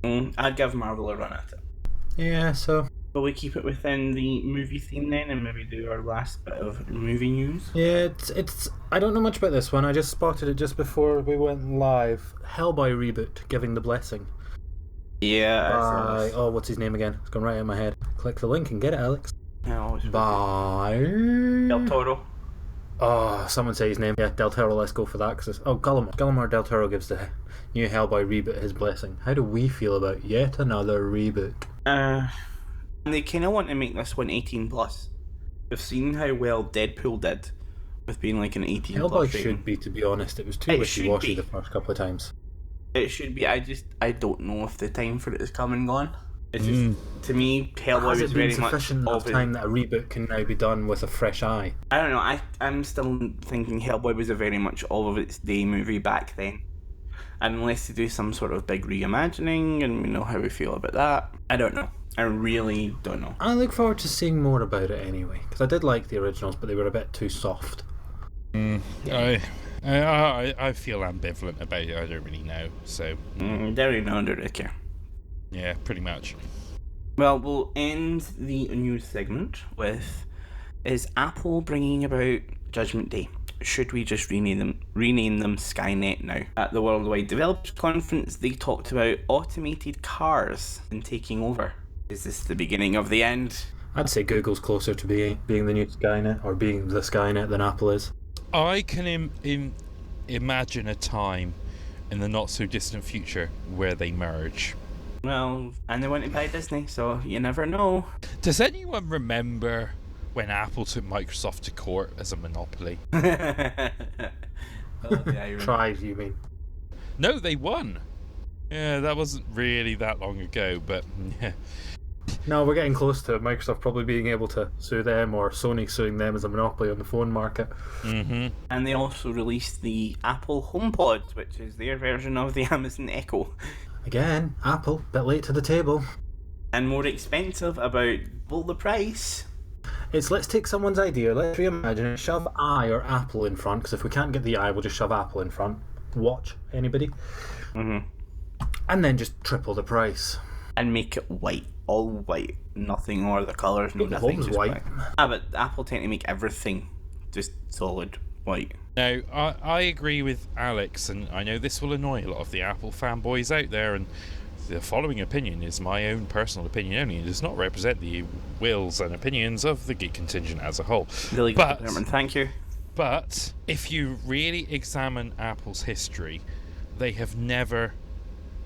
I'd give Marvel a run at it. Yeah, so... Will we keep it within the movie theme then and maybe do our last bit of movie news? Yeah, it's. I don't know much about this one. I just spotted it just before we went live. Hellboy reboot, Giving the Blessing. Yeah. By, what's his name again? It's gone right out of my head. Click the link and get it, Alex. By... Del Toro. Oh, someone say his name. Yeah, Del Toro, let's go for that. Guillermo del Toro gives the new Hellboy reboot his blessing. How do we feel about yet another reboot? They kind of want to make this one 18 plus. We've seen how well Deadpool did with being like an 18 Hellboy plus rating. should be, to be honest. It was too wishy-washy the first couple of times. It should be. I don't know if the time for it is come and gone. It's just, to me, Hellboy Has was it been very much sufficient enough time that a reboot can now be done with a fresh eye? I don't know. I'm still thinking Hellboy was a very much all of its day movie back then. And unless they do some sort of big reimagining, and we know how we feel about that, I don't know. I really don't know. I look forward to seeing more about it anyway, because I did like the originals, but they were a bit too soft. I I feel ambivalent about it. I don't really know. So Very under the care. yeah, pretty much. Well, we'll end the news segment with: is Apple bringing about Judgment Day? Should we just rename them Skynet now? At the Worldwide Developers Conference, they talked about automated cars and taking over. Is this the beginning of the end? I'd say Google's closer to being the new Skynet, or being the Skynet, than Apple is. I can imagine a time in the not so distant future where they merge. Well, and they want to buy Disney, so you never know. Does anyone remember when Apple took Microsoft to court as a monopoly? Tried, you mean? No, they won. Yeah, that wasn't really that long ago, but yeah. No, we're getting close to Microsoft probably being able to sue them, or Sony suing them as a monopoly on the phone market. Mm-hmm. And they also released the Apple HomePod, which is their version of the Amazon Echo. Again, Apple, bit late to the table. And more expensive, about double the price. It's let's take someone's idea, let's reimagine it, shove I or Apple in front, because if we can't get the I, we'll just shove Apple in front. Watch, anybody? Mm-hmm. And then just triple the price. And make it white. All white. Nothing or the colours, no The nothing. home's just white. But Apple tend to make everything just solid white. No, I agree with Alex, and I know this will annoy a lot of the Apple fanboys out there, and the following opinion is my own personal opinion only. It does not represent the wills and opinions of the Geek Contingent as a whole. Really good department, thank you. But if you really examine Apple's history, they have never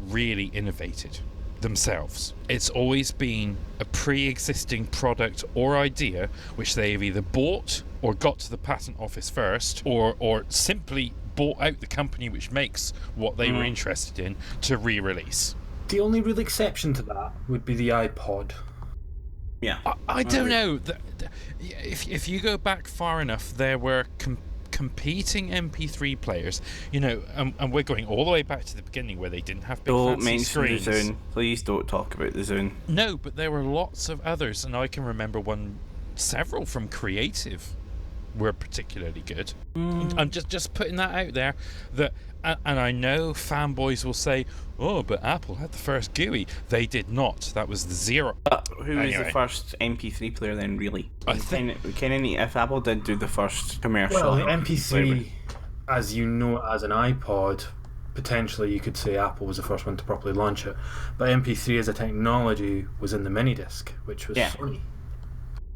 really innovated themselves. It's always been a pre-existing product or idea which they have either bought or got to the patent office first, or simply bought out the company which makes what they were interested in to re-release. The only real exception to that would be the iPod. Yeah. I don't know. If you go back far enough, there were competing MP3 players, and we're going all the way back to the beginning where they didn't have big Don't fancy mention the screens. Zune. Please don't talk about the Zune. No, but there were lots of others, and I can remember several from Creative were particularly good. I'm just putting that out there. And I know fanboys will say, "Oh, but Apple had the first GUI." They did not. That was the Zero. Who was Anyway. the first MP3 player then, really? I think- if Apple did do the first commercial... Well, the player, MP3, as you know, as an iPod, potentially you could say Apple was the first one to properly launch it. But MP3 as a technology was in the mini disc, which was Yeah. Sony.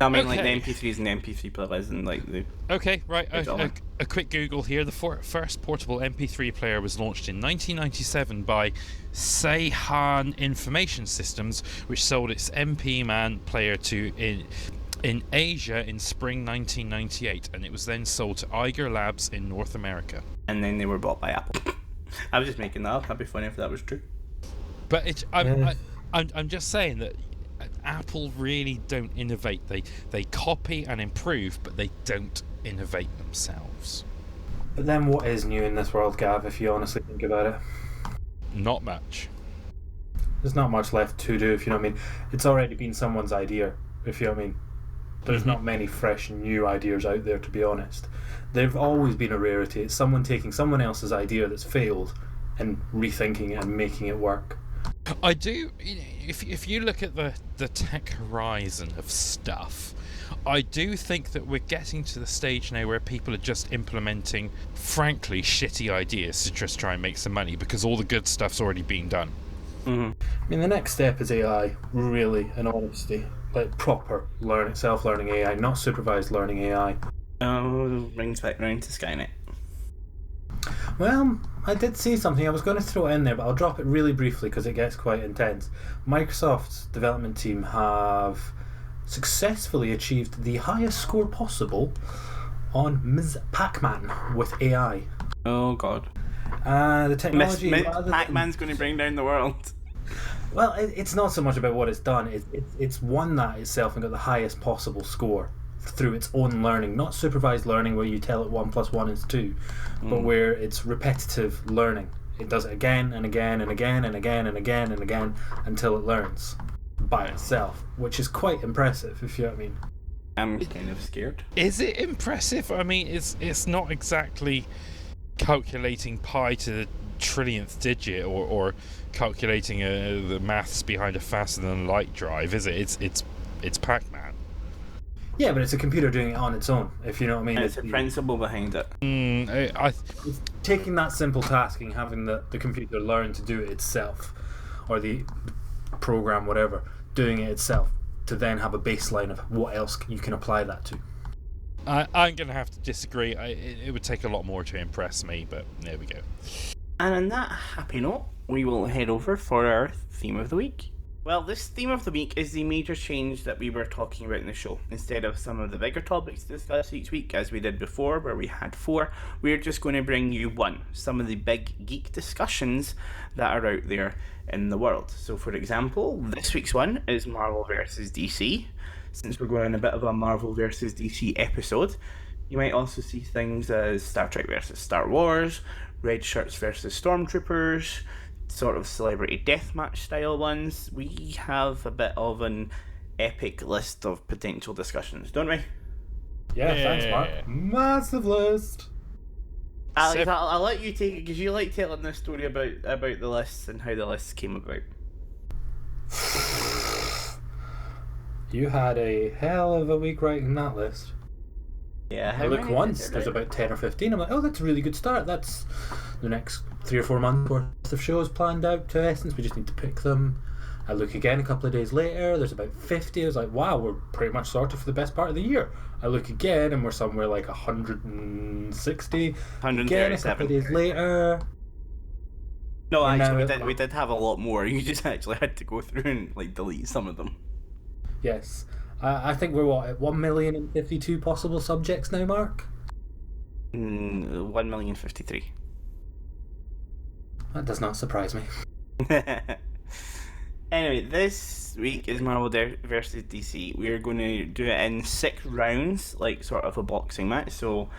I mean, like, Okay. the MP3s and the MP3 players and, like, the... Okay, right. Exactly. A quick Google here. The first portable MP3 player was launched in 1997 by Seihan Information Systems, which sold its MP-Man player in Asia in spring 1998, and it was then sold to Eiger Labs in North America. And then they were bought by Apple. I was just making that up. That'd be funny if that was true. But I'm just saying that Apple really don't innovate. They copy and improve, but they don't innovate themselves. But then what is new in this world, Gav, if you honestly think about it? Not much. There's not much left to do, if you know what I mean. It's already been someone's idea, if you know what I mean. There's not many fresh new ideas out there, to be honest. They've always been a rarity. It's someone taking someone else's idea that's failed and rethinking it and making it work. I do. If you look at the tech horizon of stuff, I do think that we're getting to the stage now where people are just implementing, frankly, shitty ideas to just try and make some money because all the good stuff's already been done. I mean, the next step is AI, really, in honesty. Like proper self-learning AI, not supervised learning AI. Brings back round to Skynet. Well, I did see something. I was going to throw it in there, but I'll drop it really briefly because it gets quite intense. Microsoft's development team have successfully achieved the highest score possible on Ms. Pac-Man with AI. Oh, God. The technology... Pac-Man's going to bring down the world. Well, it's not so much about what it's done. It's won that itself and got the highest possible score through its own learning, not supervised learning where you tell it 1 + 1 is 2, but where it's repetitive learning. It does it again and again and again and again and again and again until it learns by itself, which is quite impressive, if you know what I mean. I'm kind of scared. Is it impressive? I mean, it's not exactly calculating pi to the trillionth digit, or calculating the maths behind a faster than light drive, is it? It's Pac-Man. Yeah, but it's a computer doing it on its own, if you know what I mean. It's a principle behind it. It's taking that simple task and having the computer learn to do it itself, or the program, whatever, doing it itself, to then have a baseline of what else you can apply that to. I'm going to have to disagree. It would take a lot more to impress me, but there we go. And on that happy note, we will head over for our theme of the week. Well, this theme of the week is the major change that we were talking about in the show. Instead of some of the bigger topics to discuss each week, as we did before, where we had 4, we're just going to bring you 1. Some of the big geek discussions that are out there in the world. So, for example, this week's one is Marvel vs. DC. Since we're going on a bit of a Marvel vs. DC episode, you might also see things as Star Trek vs. Star Wars, Red Shirts versus Stormtroopers, sort of celebrity deathmatch style ones. We have a bit of an epic list of potential discussions, don't we? Yeah, thanks, Mark. Massive list. Alex, I'll let you take it because you like telling this story about the lists and how the lists came about. You had a hell of a week writing that list. Yeah, I look once, there's about 10 or 15. I'm like, oh, that's a really good start. That's the next 3 or 4 months worth of shows planned out to Essence. We just need to pick them. I look again a couple of days later, there's about 50. I was like, wow, we're pretty much sorted for the best part of the year. I look again and we're somewhere like 160. 137. Again, a couple of days later. No, And actually, now we did have a lot more. You just actually had to go through and like delete some of them. Yes. I think we're at 1,052 possible subjects now, Mark? 1,053. That does not surprise me. Anyway, this week is Marvel versus DC. We are going to do it in 6 rounds, like sort of a boxing match. So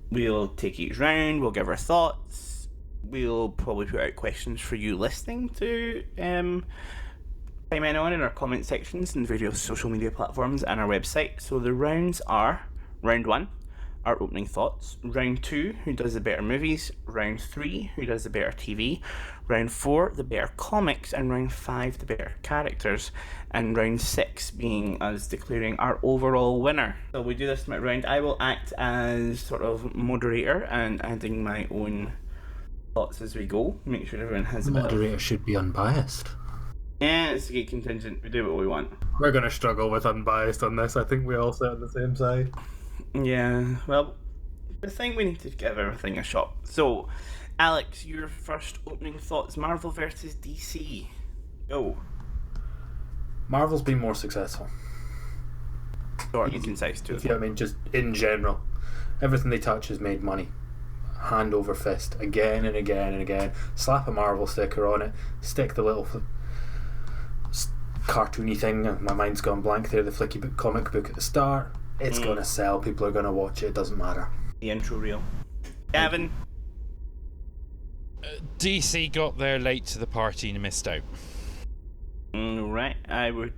we'll take each round, we'll give our thoughts, we'll probably put out questions for you listening to chime in on in our comment sections and various social media platforms and our website. So the rounds are: round 1, our opening thoughts; round 2, who does the better movies; round 3, who does the better TV; round 4, the better comics; and round 5, the better characters; and round 6 being us declaring our overall winner. So we do this round. I will act as sort of moderator and adding my own thoughts as we go. Make sure everyone has a bit of... Moderator should be unbiased. Yeah, it's a geek contingent. We do what we want. We're going to struggle with unbiased on this. I think we all sit on the same side. Yeah, well, I think we need to give everything a shot. So, Alex, your first opening thoughts: Marvel versus DC. Go. Marvel's been more successful. Short and concise too. If you know what I mean, just in general. Everything they touch has made money. Hand over fist. Again and again and again. Slap a Marvel sticker on it. Stick the little cartoony thing. My mind's gone blank there. The flicky book, comic book at the start. It's going to sell. People are going to watch it. It doesn't matter. The intro reel. Gavin. DC got there late to the party and missed out. Right, I would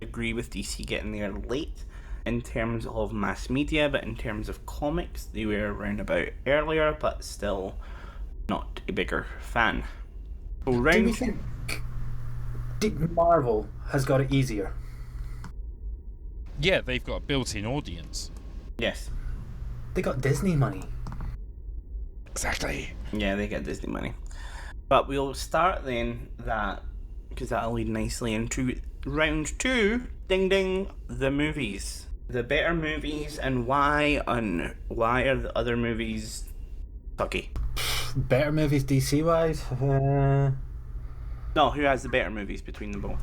agree with DC getting there late in terms of mass media, but in terms of comics, they were around about earlier, but still not a bigger fan. So Do round... we think Marvel has got it easier? Yeah, they've got a built-in audience. Yes. They got Disney money. Exactly. Yeah, they get Disney money. But we'll start then because that'll lead nicely into round 2. Ding ding, the movies. The better movies and why are the other movies sucky? Better movies DC wise? No, who has the better movies between them both?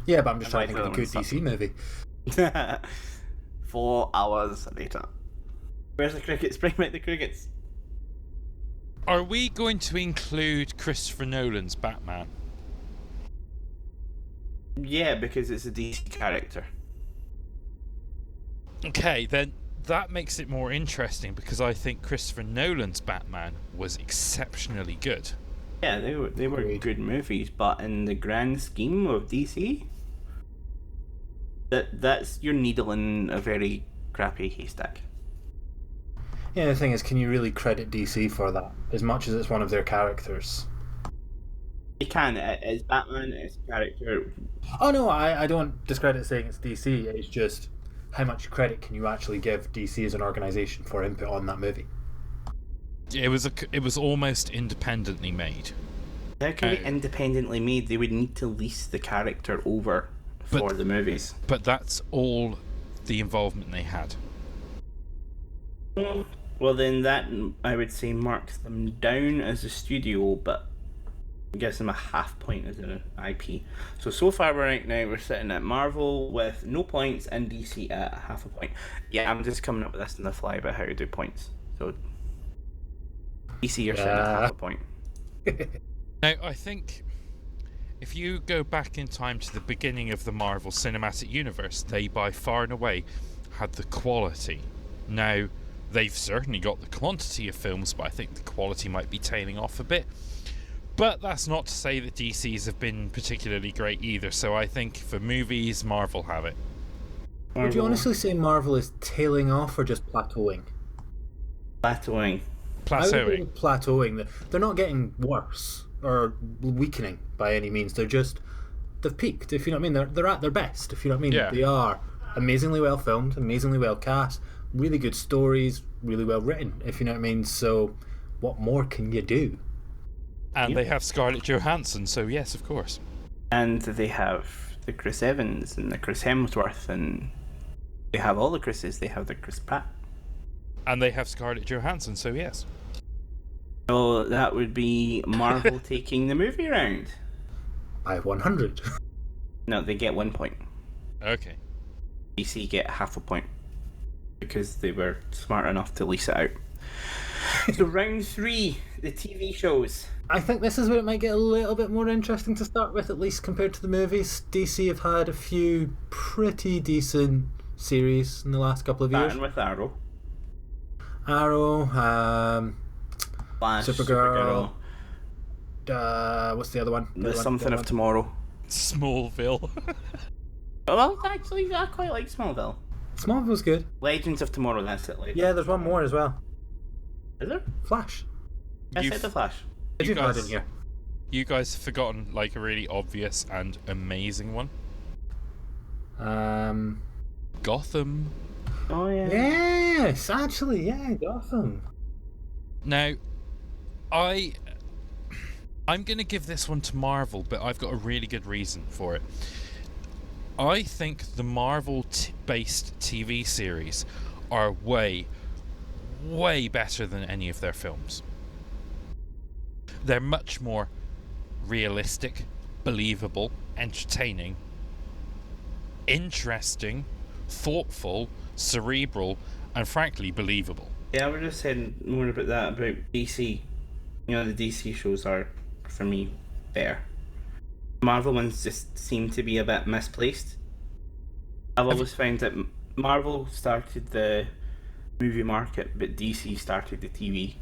Yeah, but I'm just And trying to think of a why good DC movie. 4 hours later. Where's the crickets? Bring back the crickets. Are we going to include Christopher Nolan's Batman? Yeah, because it's a DC character. Okay, then that makes it more interesting because I think Christopher Nolan's Batman was exceptionally good. Yeah, they were good movies, but in the grand scheme of DC, that's your needle in a very crappy haystack. Yeah, the thing is, can you really credit DC for that? As much as it's one of their characters. You can. It's Batman, it's a character. Oh no, I don't discredit saying it's DC. It's just how much credit can you actually give DC as an organisation for input on that movie? It was almost independently made. How can it be independently made? They would need to lease the character over for the movies. But that's all the involvement they had. Well, then that, I would say, marks them down as a studio, but gives them a half point as an IP. So far right now we're sitting at Marvel with no points and DC at half a point. Yeah, I'm just coming up with this on the fly about how to do points. So DC, you're sitting at half a point. Now, I think if you go back in time to the beginning of the Marvel Cinematic Universe, they by far and away had the quality. Now, they've certainly got the quantity of films, but I think the quality might be tailing off a bit. But that's not to say that DC's have been particularly great either, so I think for movies, Marvel have it. Would you honestly say Marvel is tailing off or just plateauing? Plateauing. I would go with plateauing. They're not getting worse or weakening by any means. They've peaked, if you know what I mean. They're at their best, if you know what I mean. Yeah. They are amazingly well filmed, amazingly well cast, really good stories, really well written, if you know what I mean. So what more can you do? And they have Scarlett Johansson, so yes, of course. And they have the Chris Evans and the Chris Hemsworth, and they have all the Chris's. They have the Chris Pratt. And they have Scarlett Johansson, so yes. So that would be Marvel taking the movie round. By 100. No, they get 1 point. Okay. DC get half a point because they were smart enough to lease it out. So round 3, the TV shows. I think this is where it might get a little bit more interesting to start with, at least compared to the movies. DC have had a few pretty decent series in the last couple of years. Starting with Arrow. Flash, Supergirl. What's the other one? There's Something of Tomorrow. Smallville. Well, actually, I quite like Smallville. Smallville's good. Legends of Tomorrow, that's it. Yeah, there's one more as well. Is there? Flash. I said the Flash. You guys in here. You guys have forgotten like a really obvious and amazing one. Gotham. Oh yeah. Yes, actually, yeah, Gotham. Now, I'm going to give this one to Marvel, but I've got a really good reason for it. I think the Marvel-based TV series are way, way better than any of their films. They're much more realistic, believable, entertaining, interesting, thoughtful, cerebral, and frankly believable. Yeah, we're just saying more about that, about DC. You know, the DC shows are, for me, better. Marvel ones just seem to be a bit misplaced. I've always found that Marvel started the movie market, but DC started the TV.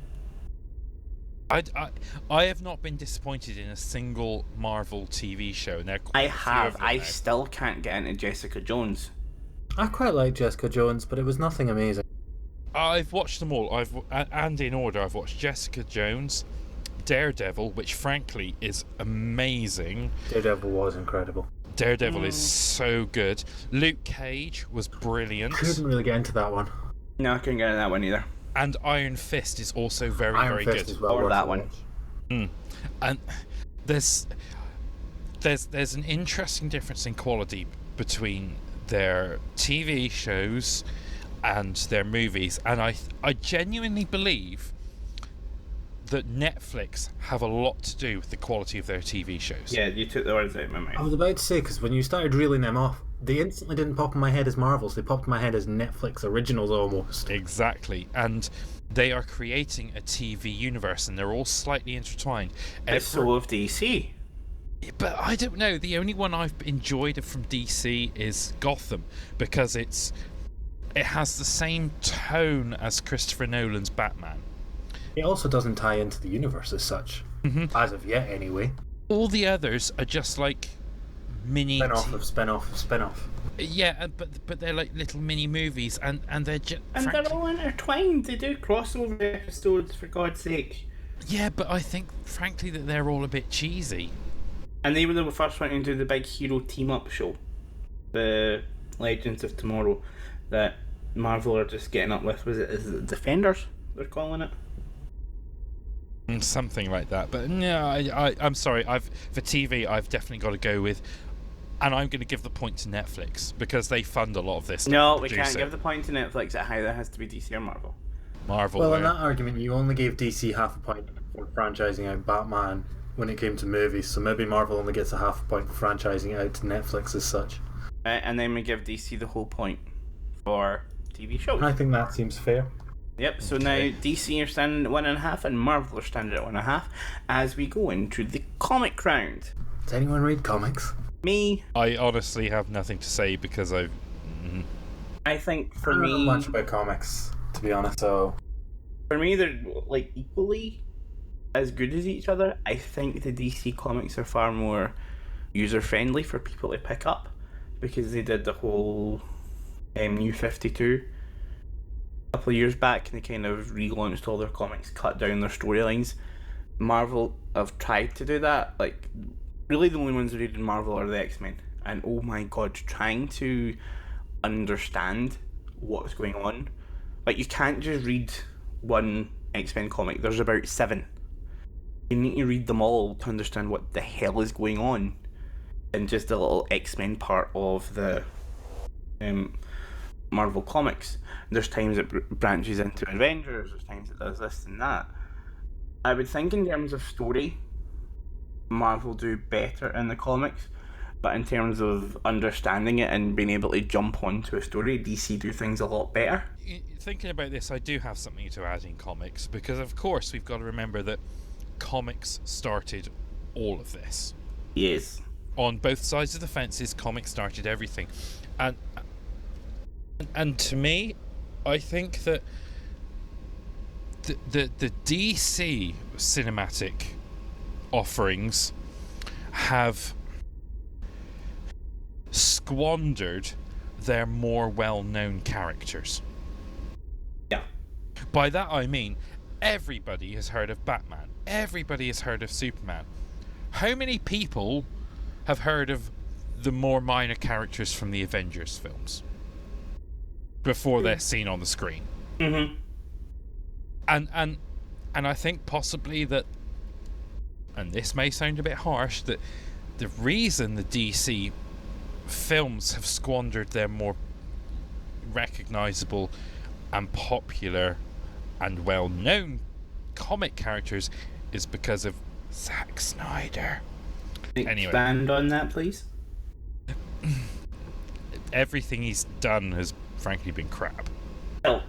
I have not been disappointed in a single Marvel TV show. And I have. I still can't get into Jessica Jones. I quite like Jessica Jones, but it was nothing amazing. I've watched them all. And in order, I've watched Jessica Jones, Daredevil, which frankly is amazing. Daredevil was incredible. Daredevil is so good. Luke Cage was brilliant. Couldn't really get into that one. No, I couldn't get into that one either. And Iron Fist is also very, Iron very Fist good. Is well or that one. And there's an interesting difference in quality between their TV shows and their movies, and I genuinely believe that Netflix have a lot to do with the quality of their TV shows. Yeah, you took the words out of my mouth. I was about to say, because when you started reeling them off, they instantly didn't pop in my head as Marvels, they popped in my head as Netflix originals almost. Exactly, and they are creating a TV universe, and they're all slightly intertwined. It's so of DC. But I don't know, the only one I've enjoyed from DC is Gotham, because it has the same tone as Christopher Nolan's Batman. It also doesn't tie into the universe as such. As of yet, anyway. All the others are just like mini Spin-off of spin-off of spin-off. Yeah, but they're like little mini movies, and they're just And they're all intertwined. They do crossover episodes, for God's sake. yeah, but I think frankly that they're all a bit cheesy. And they were the first one to do the big hero team-up show, the Legends of Tomorrow, that Marvel are just getting up with. Is it Defenders? They're calling it. Something like that. But no, I'm sorry. For TV, I've definitely got to go with, and I'm going to give the point to Netflix because they fund a lot of this. No, we can't give the point to Netflix. It either has to be DC or Marvel. Marvel. Well, in that argument, you only gave DC half a point for franchising out Batman when it came to movies, so maybe Marvel only gets a half a point for franchising it out to Netflix as such. And then we give DC the whole point for TV shows. I think that seems fair. Yep, so now DC are standing at 1.5 and Marvel are standing at 1.5 as we go into the comic round. Does anyone read comics? Me, I honestly have nothing to say because I think I don't know much about comics, to be honest, so... For me, they're like equally as good as each other. I think the DC comics are far more user-friendly for people to pick up because they did the whole New 52 a couple of years back and they kind of relaunched all their comics, cut down their storylines. Marvel have tried to do that. Like, really the only ones who read in Marvel are the X-Men. And oh my god, trying to understand what's going on. Like, you can't just read one X-Men comic. There's about 7. You need to read them all to understand what the hell is going on in just the little X-Men part of the Marvel comics. There's times it branches into Avengers, there's times it does this and that. I would think in terms of story, Marvel do better in the comics, but in terms of understanding it and being able to jump onto a story, DC do things a lot better. thinking about this, I do have something to add in comics because, of course, we've got to remember that comics started all of this. Yes. On both sides of the fences, comics started everything, and to me, I think that the DC cinematic offerings have squandered their more well-known characters. Yeah. By that I mean everybody has heard of Batman. Everybody has heard of Superman. How many people have heard of the more minor characters from the Avengers films before they're seen on the screen? Mm-hmm. And I think possibly that, and this may sound a bit harsh, that the reason the DC films have squandered their more recognizable and popular and well-known comic characters is because of Zack Snyder. Anyway, Expand on that, please. everything he's done has frankly been crap. Well,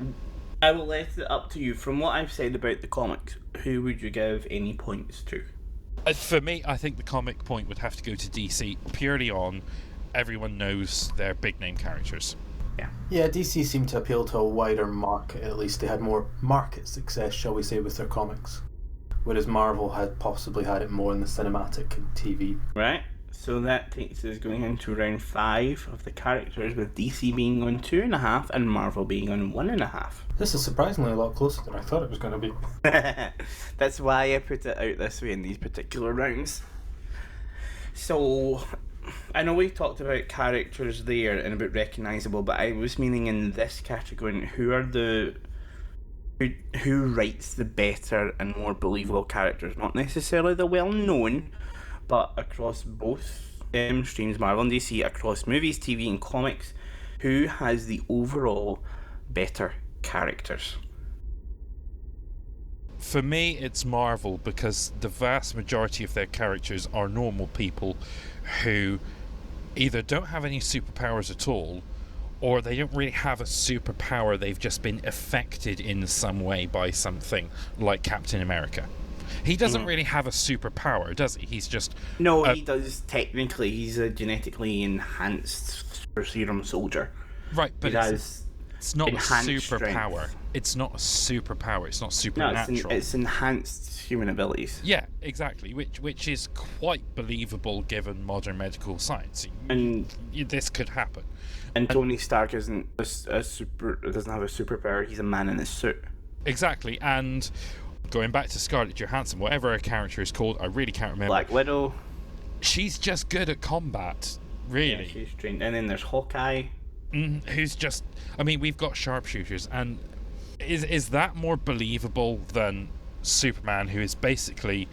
I will let it up to you. From what I've said about the comics, who would you give any points to? For me, I think the comic point would have to go to DC purely on everyone knows their big name characters. Yeah, DC seemed to appeal to a wider market. At least they had more market success, shall we say, with their comics. Whereas Marvel had possibly had it more in the cinematic and TV. Right. So that takes us going into round 5 of the characters, with DC being on 2.5 and Marvel being on 1.5. This is surprisingly a lot closer than I thought it was going to be. That's why I put it out this way in these particular rounds. So, I know we talked about characters there and about recognisable, but I was meaning in this category, who writes the better and more believable characters? Not necessarily the well-known, but across both streams, Marvel and DC, across movies, TV and comics, who has the overall better characters? For me, it's Marvel because the vast majority of their characters are normal people who either don't have any superpowers at all, or they don't really have a superpower, they've just been affected in some way by something, like Captain America. He doesn't really have a superpower, does he? He's just... No, he does technically. He's a genetically enhanced super serum soldier. Right, but It's not a enhanced superpower. strength. It's not a superpower. It's not No, supernatural. it's enhanced human abilities. Yeah, exactly. Which is quite believable given modern medical science. And This could happen. And Tony Stark isn't a super. Doesn't have a superpower. He's a man in a suit. Exactly. And going back to Scarlett Johansson, whatever her character is called, I really can't remember. Black Widow. She's just good at combat, really. Yeah, she's trained. And then there's Hawkeye. Who's just... I mean, we've got sharpshooters, and is that more believable than Superman, who is basically,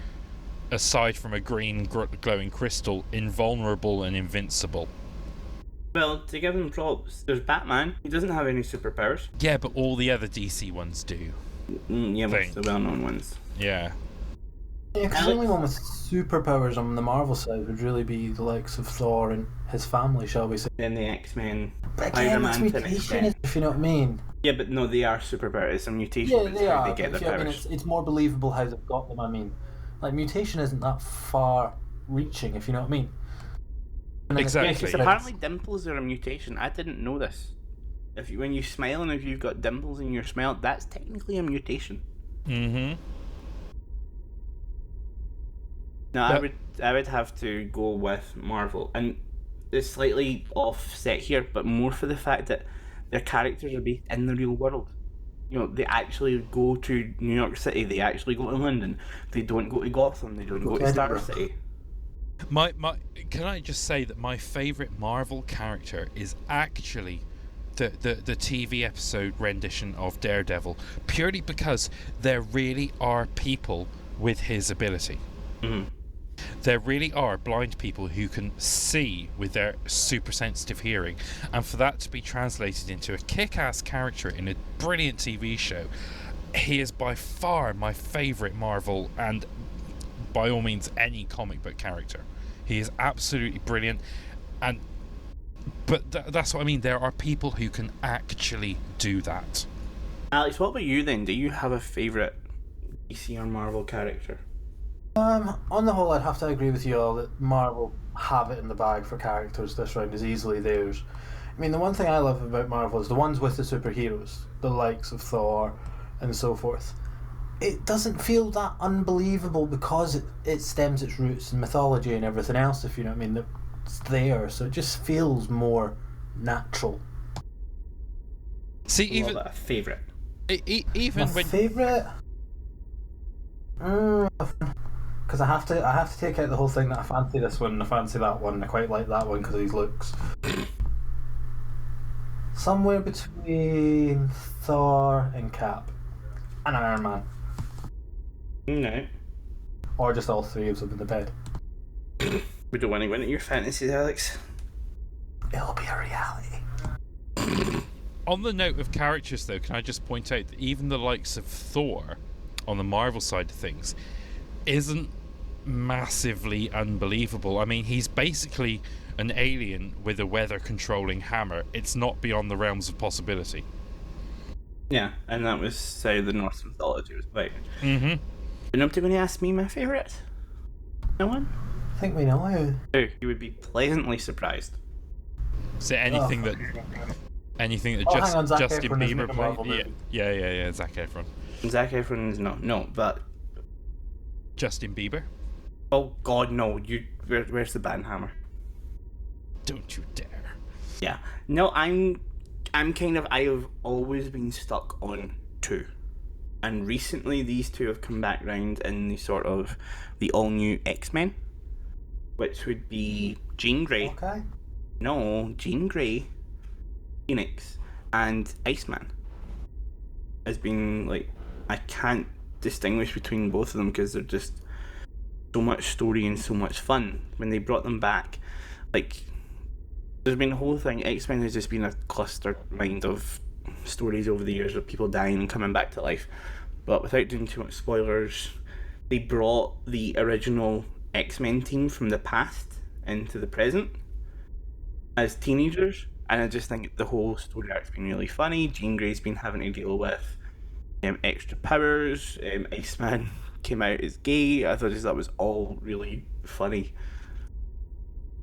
aside from a green glowing crystal, invulnerable and invincible? Well, to give him props, there's Batman. He doesn't have any superpowers. Yeah, but all the other DC ones do. Yeah, most of the well-known ones. Yeah. Yeah, because the only one with superpowers on the Marvel side would really be the likes of Thor and his family, shall we say. Then the X-Men, But again, it's Spider-Man to an mutation, extent. if you know what I mean. Yeah, but no, they are superpowers. It's a mutation. Yeah, It's they how are. they get But their I mean, powers. it's more believable how they've got them. I mean, like mutation isn't that far-reaching, if you know what I mean. And then Exactly. Yeah, it's- because apparently dimples are a mutation. I didn't know this. When you smile and if you've got dimples in your smile, that's technically a mutation. Mm-hmm. No, But- I would have to go with Marvel, and it's slightly offset here, but more for the fact that their characters are based in the real world. You know, they actually go to New York City. They actually go to London. They don't go to Gotham. They don't go to Star Edinburgh. City. My can I just say that my favourite Marvel character is actually the TV episode rendition of Daredevil, purely because there really are people with his ability. Mhm. There really are blind people who can see with their super sensitive hearing, and for that to be translated into a kick-ass character in a brilliant TV show, he is by far my favourite Marvel, and by all means any comic book character. He is absolutely brilliant, but that's what I mean. There are people who can actually do that. Alex, what about you then? Do you have a favourite DC or Marvel character? On the whole, I'd have to agree with you all that Marvel have it in the bag for characters this round is easily theirs. I mean, the one thing I love about Marvel is the ones with the superheroes, the likes of Thor and so forth. It doesn't feel that unbelievable because it stems its roots in mythology and everything else, if you know what I mean. It's there, so it just feels more natural. See, What about a favourite? even My when favourite? Because I have to take out the whole thing that I fancy this one and I fancy that one and I quite like that one because of his looks. Somewhere between Thor and Cap and Iron Man, No. or just all three of them in the bed. We don't want to win at your fantasies, Alex. It'll be a reality. on the note of characters, though, can I just point out that even the likes of Thor, on the Marvel side of things, isn't massively unbelievable. I mean, he's basically an alien with a weather controlling hammer. It's not beyond the realms of possibility. Yeah, and that was how the Norse mythology was about. Mm-hmm. But nobody going to ask me my favourite? No one? I think we know how. Oh, you would be pleasantly surprised. So anything that Oh, hang on, Zac Justin Efron isn't Bieber in a Marvel played. movie. Yeah, Zac Efron. Zac Efron's no, but Justin Bieber. oh god, no! Where's the banhammer? Don't you dare. Yeah, no, I have always been stuck on two, and recently these two have come back round in the all new X-Men, which would be Jean Grey. Okay. No, Jean Grey, Phoenix, and Iceman. Has been like, I can't distinguish between both of them because they're just so much story and so much fun. When they brought them back, like, there's been a whole thing. X-Men has just been a cluster mind of stories over the years of people dying and coming back to life. But without doing too much spoilers, they brought the original X-Men team from the past into the present as teenagers, and I just think the whole story arc's been really funny. Jean Grey's been having to deal with extra powers. Iceman came out as gay. I thought that was all really funny.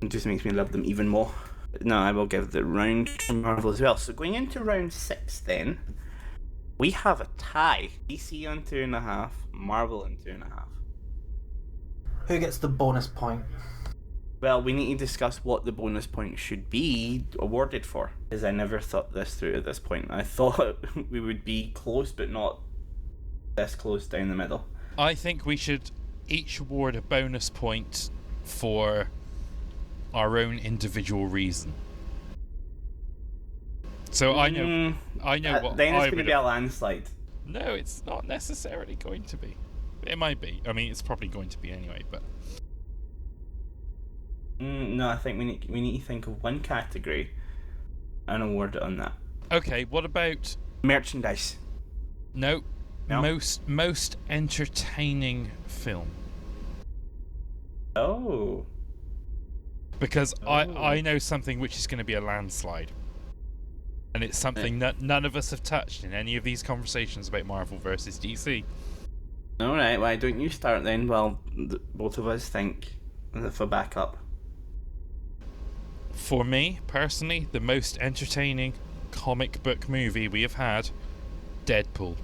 It just makes me love them even more. No, I will give the round to Marvel as well. So going into round 6 then, we have a tie. DC on 2.5, Marvel on 2.5. Who gets the bonus point? Well, we need to discuss what the bonus point should be awarded for, because I never thought this through at this point. I thought we would be close, but not this close down the middle. I think we should each award a bonus point for our own individual reason. So I know what then it's I going to would be a landslide. No, it's not necessarily going to be. It might be. I mean, it's probably going to be anyway, but... No, I think we need to think of one category and award it on that. Okay, what about... Merchandise. No. No? Most entertaining film. Oh. Because I know something which is going to be a landslide. And it's something that none of us have touched in any of these conversations about Marvel versus DC. Alright, why don't you start then? Well, both of us think for backup. For me, personally, the most entertaining comic book movie we have had, Deadpool.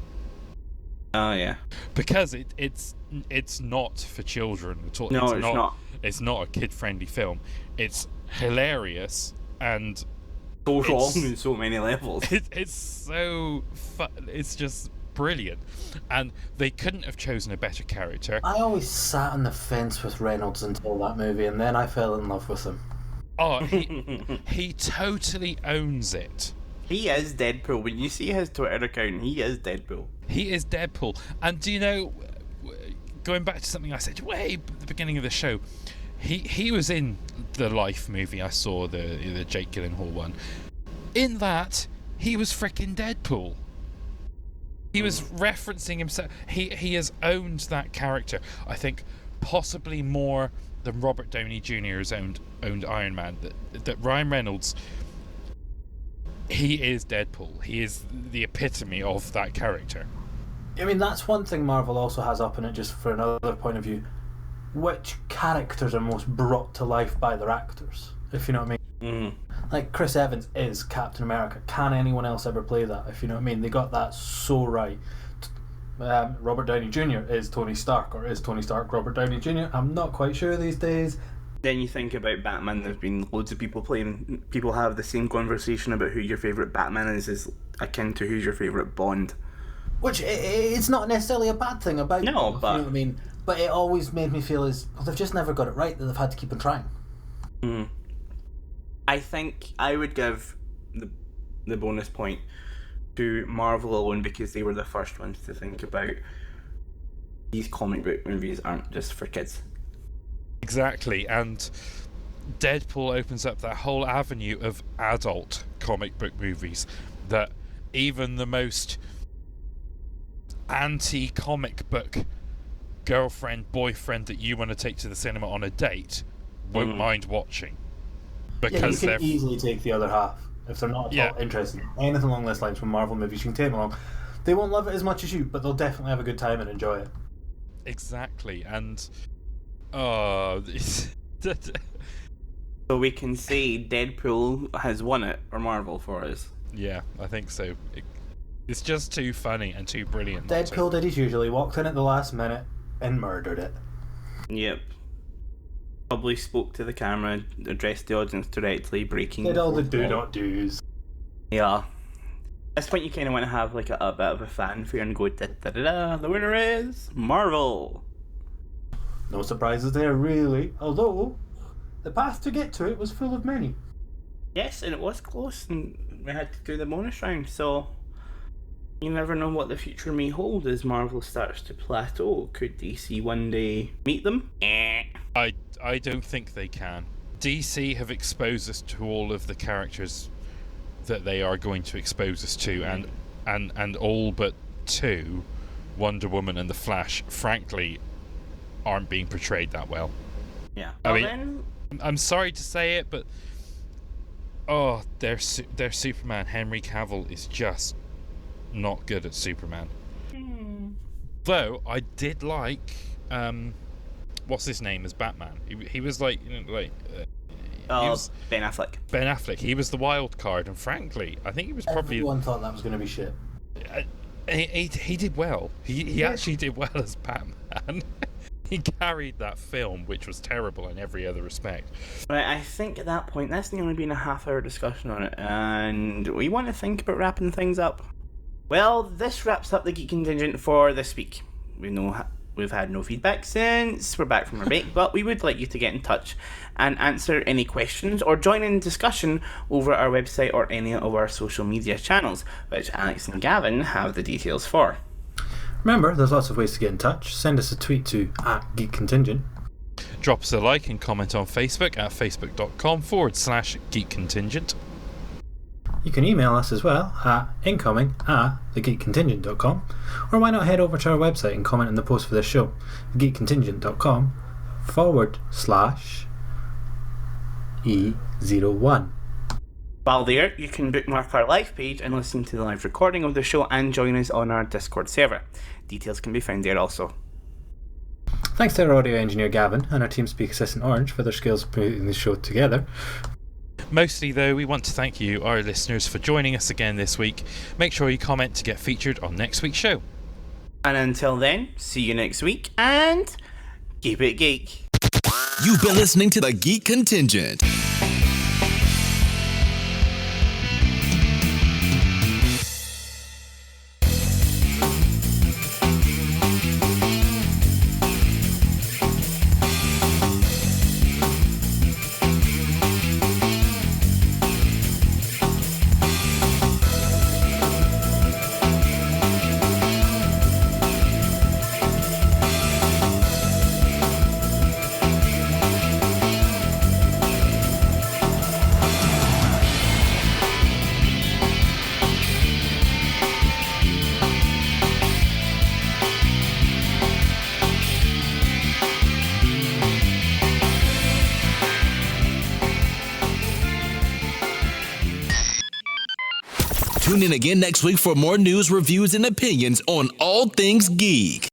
Oh, yeah. Because it's not for children at all. No, it's not. It's not a kid-friendly film. It's hilarious and... So wrong on so many levels. It's so fun. It's just brilliant. And they couldn't have chosen a better character. I always sat on the fence with Reynolds until that movie, and then I fell in love with him. Oh, he totally owns it. He is Deadpool. When you see his Twitter account, he is Deadpool. He is Deadpool. And do you know, going back to something I said way at the beginning of the show, he was in the Life movie I saw, the Jake Gyllenhaal one. In that, he was frickin' Deadpool. He was referencing himself. He has owned that character. I think possibly more than Robert Downey Jr. has owned Iron Man. That Ryan Reynolds, he is Deadpool. He is the epitome of that character. I mean, that's one thing Marvel also has up in it, just for another point of view. Which characters are most brought to life by their actors, if you know what I mean? Like, Chris Evans is Captain America. Can anyone else ever play that, if you know what I mean? They got that so right. Robert Downey Jr. is Tony Stark, or is Tony Stark Robert Downey Jr.? I'm not quite sure these days. Then you think about Batman, there's been loads of people playing. People have the same conversation about who your favourite Batman is akin to who's your favourite Bond. Which, it's not necessarily a bad thing about No, them, if but... you know what I mean? But it always made me feel well, they've just never got it right, that they've had to keep on trying. I think I would give the bonus point to Marvel alone, because they were the first ones to think about these comic book movies aren't just for kids. Exactly, and Deadpool opens up that whole avenue of adult comic book movies that even the most anti-comic book girlfriend, boyfriend that you want to take to the cinema on a date won't mind watching. Because you can easily take the other half if they're not at all interested in anything along this lines from Marvel movies. You can take them along. They won't love it as much as you, but they'll definitely have a good time and enjoy it. Exactly, and So we can say Deadpool has won it for Marvel for us. Yeah, I think so. It's just too funny and too brilliant. Deadpool did his usually, walked in at the last minute and murdered it. Yep. Probably spoke to the camera, addressed the audience directly, breaking... Did all the fourth wall. do-not-dos. Yeah. At this point you kind of want to have like a bit of a fanfare and go da-da-da-da, the winner is Marvel. No surprises there, really. Although, the path to get to it was full of many. Yes, and it was close, and we had to do the bonus round, so... You never know what the future may hold as Marvel starts to plateau. Could DC one day meet them? I don't think they can. DC have exposed us to all of the characters that they are going to expose us to, and all but two, Wonder Woman and the Flash, frankly, aren't being portrayed that well. Yeah. I mean, I'm sorry to say it, but their Superman, Henry Cavill, is just not good at Superman. Though I did like what's his name as Batman. He was like, Ben Affleck. Ben Affleck. He was the wild card, and frankly, I think he was probably. Everyone thought that was going to be shit. He did well. He actually did well as Batman. He carried that film, which was terrible in every other respect. Right, I think at that point, that's only been a half-hour discussion on it, and we want to think about wrapping things up. Well, this wraps up the Geek Contingent for this week. We've had no feedback since we're back from our break, but we would like you to get in touch and answer any questions or join in discussion over our website or any of our social media channels, which Alex and Gavin have the details for. Remember, there's lots of ways to get in touch. Send us a tweet to @GeekContingent. Drop us a like and comment on Facebook at facebook.com/geekcontingent. You can email us as well at incoming@thegeekcontingent.com, or why not head over to our website and comment on the post for this show, geekcontingent.com/E01. While there, you can bookmark our live page and listen to the live recording of the show and join us on our Discord server. Details can be found there also. Thanks to our audio engineer Gavin and our TeamSpeak assistant Orange for their skills putting the show together. Mostly, though, we want to thank you, our listeners, for joining us again this week. Make sure you comment to get featured on next week's show. And until then, see you next week and keep it geek. You've been listening to the Geek Contingent. Tune in again next week for more news, reviews, and opinions on all things geek.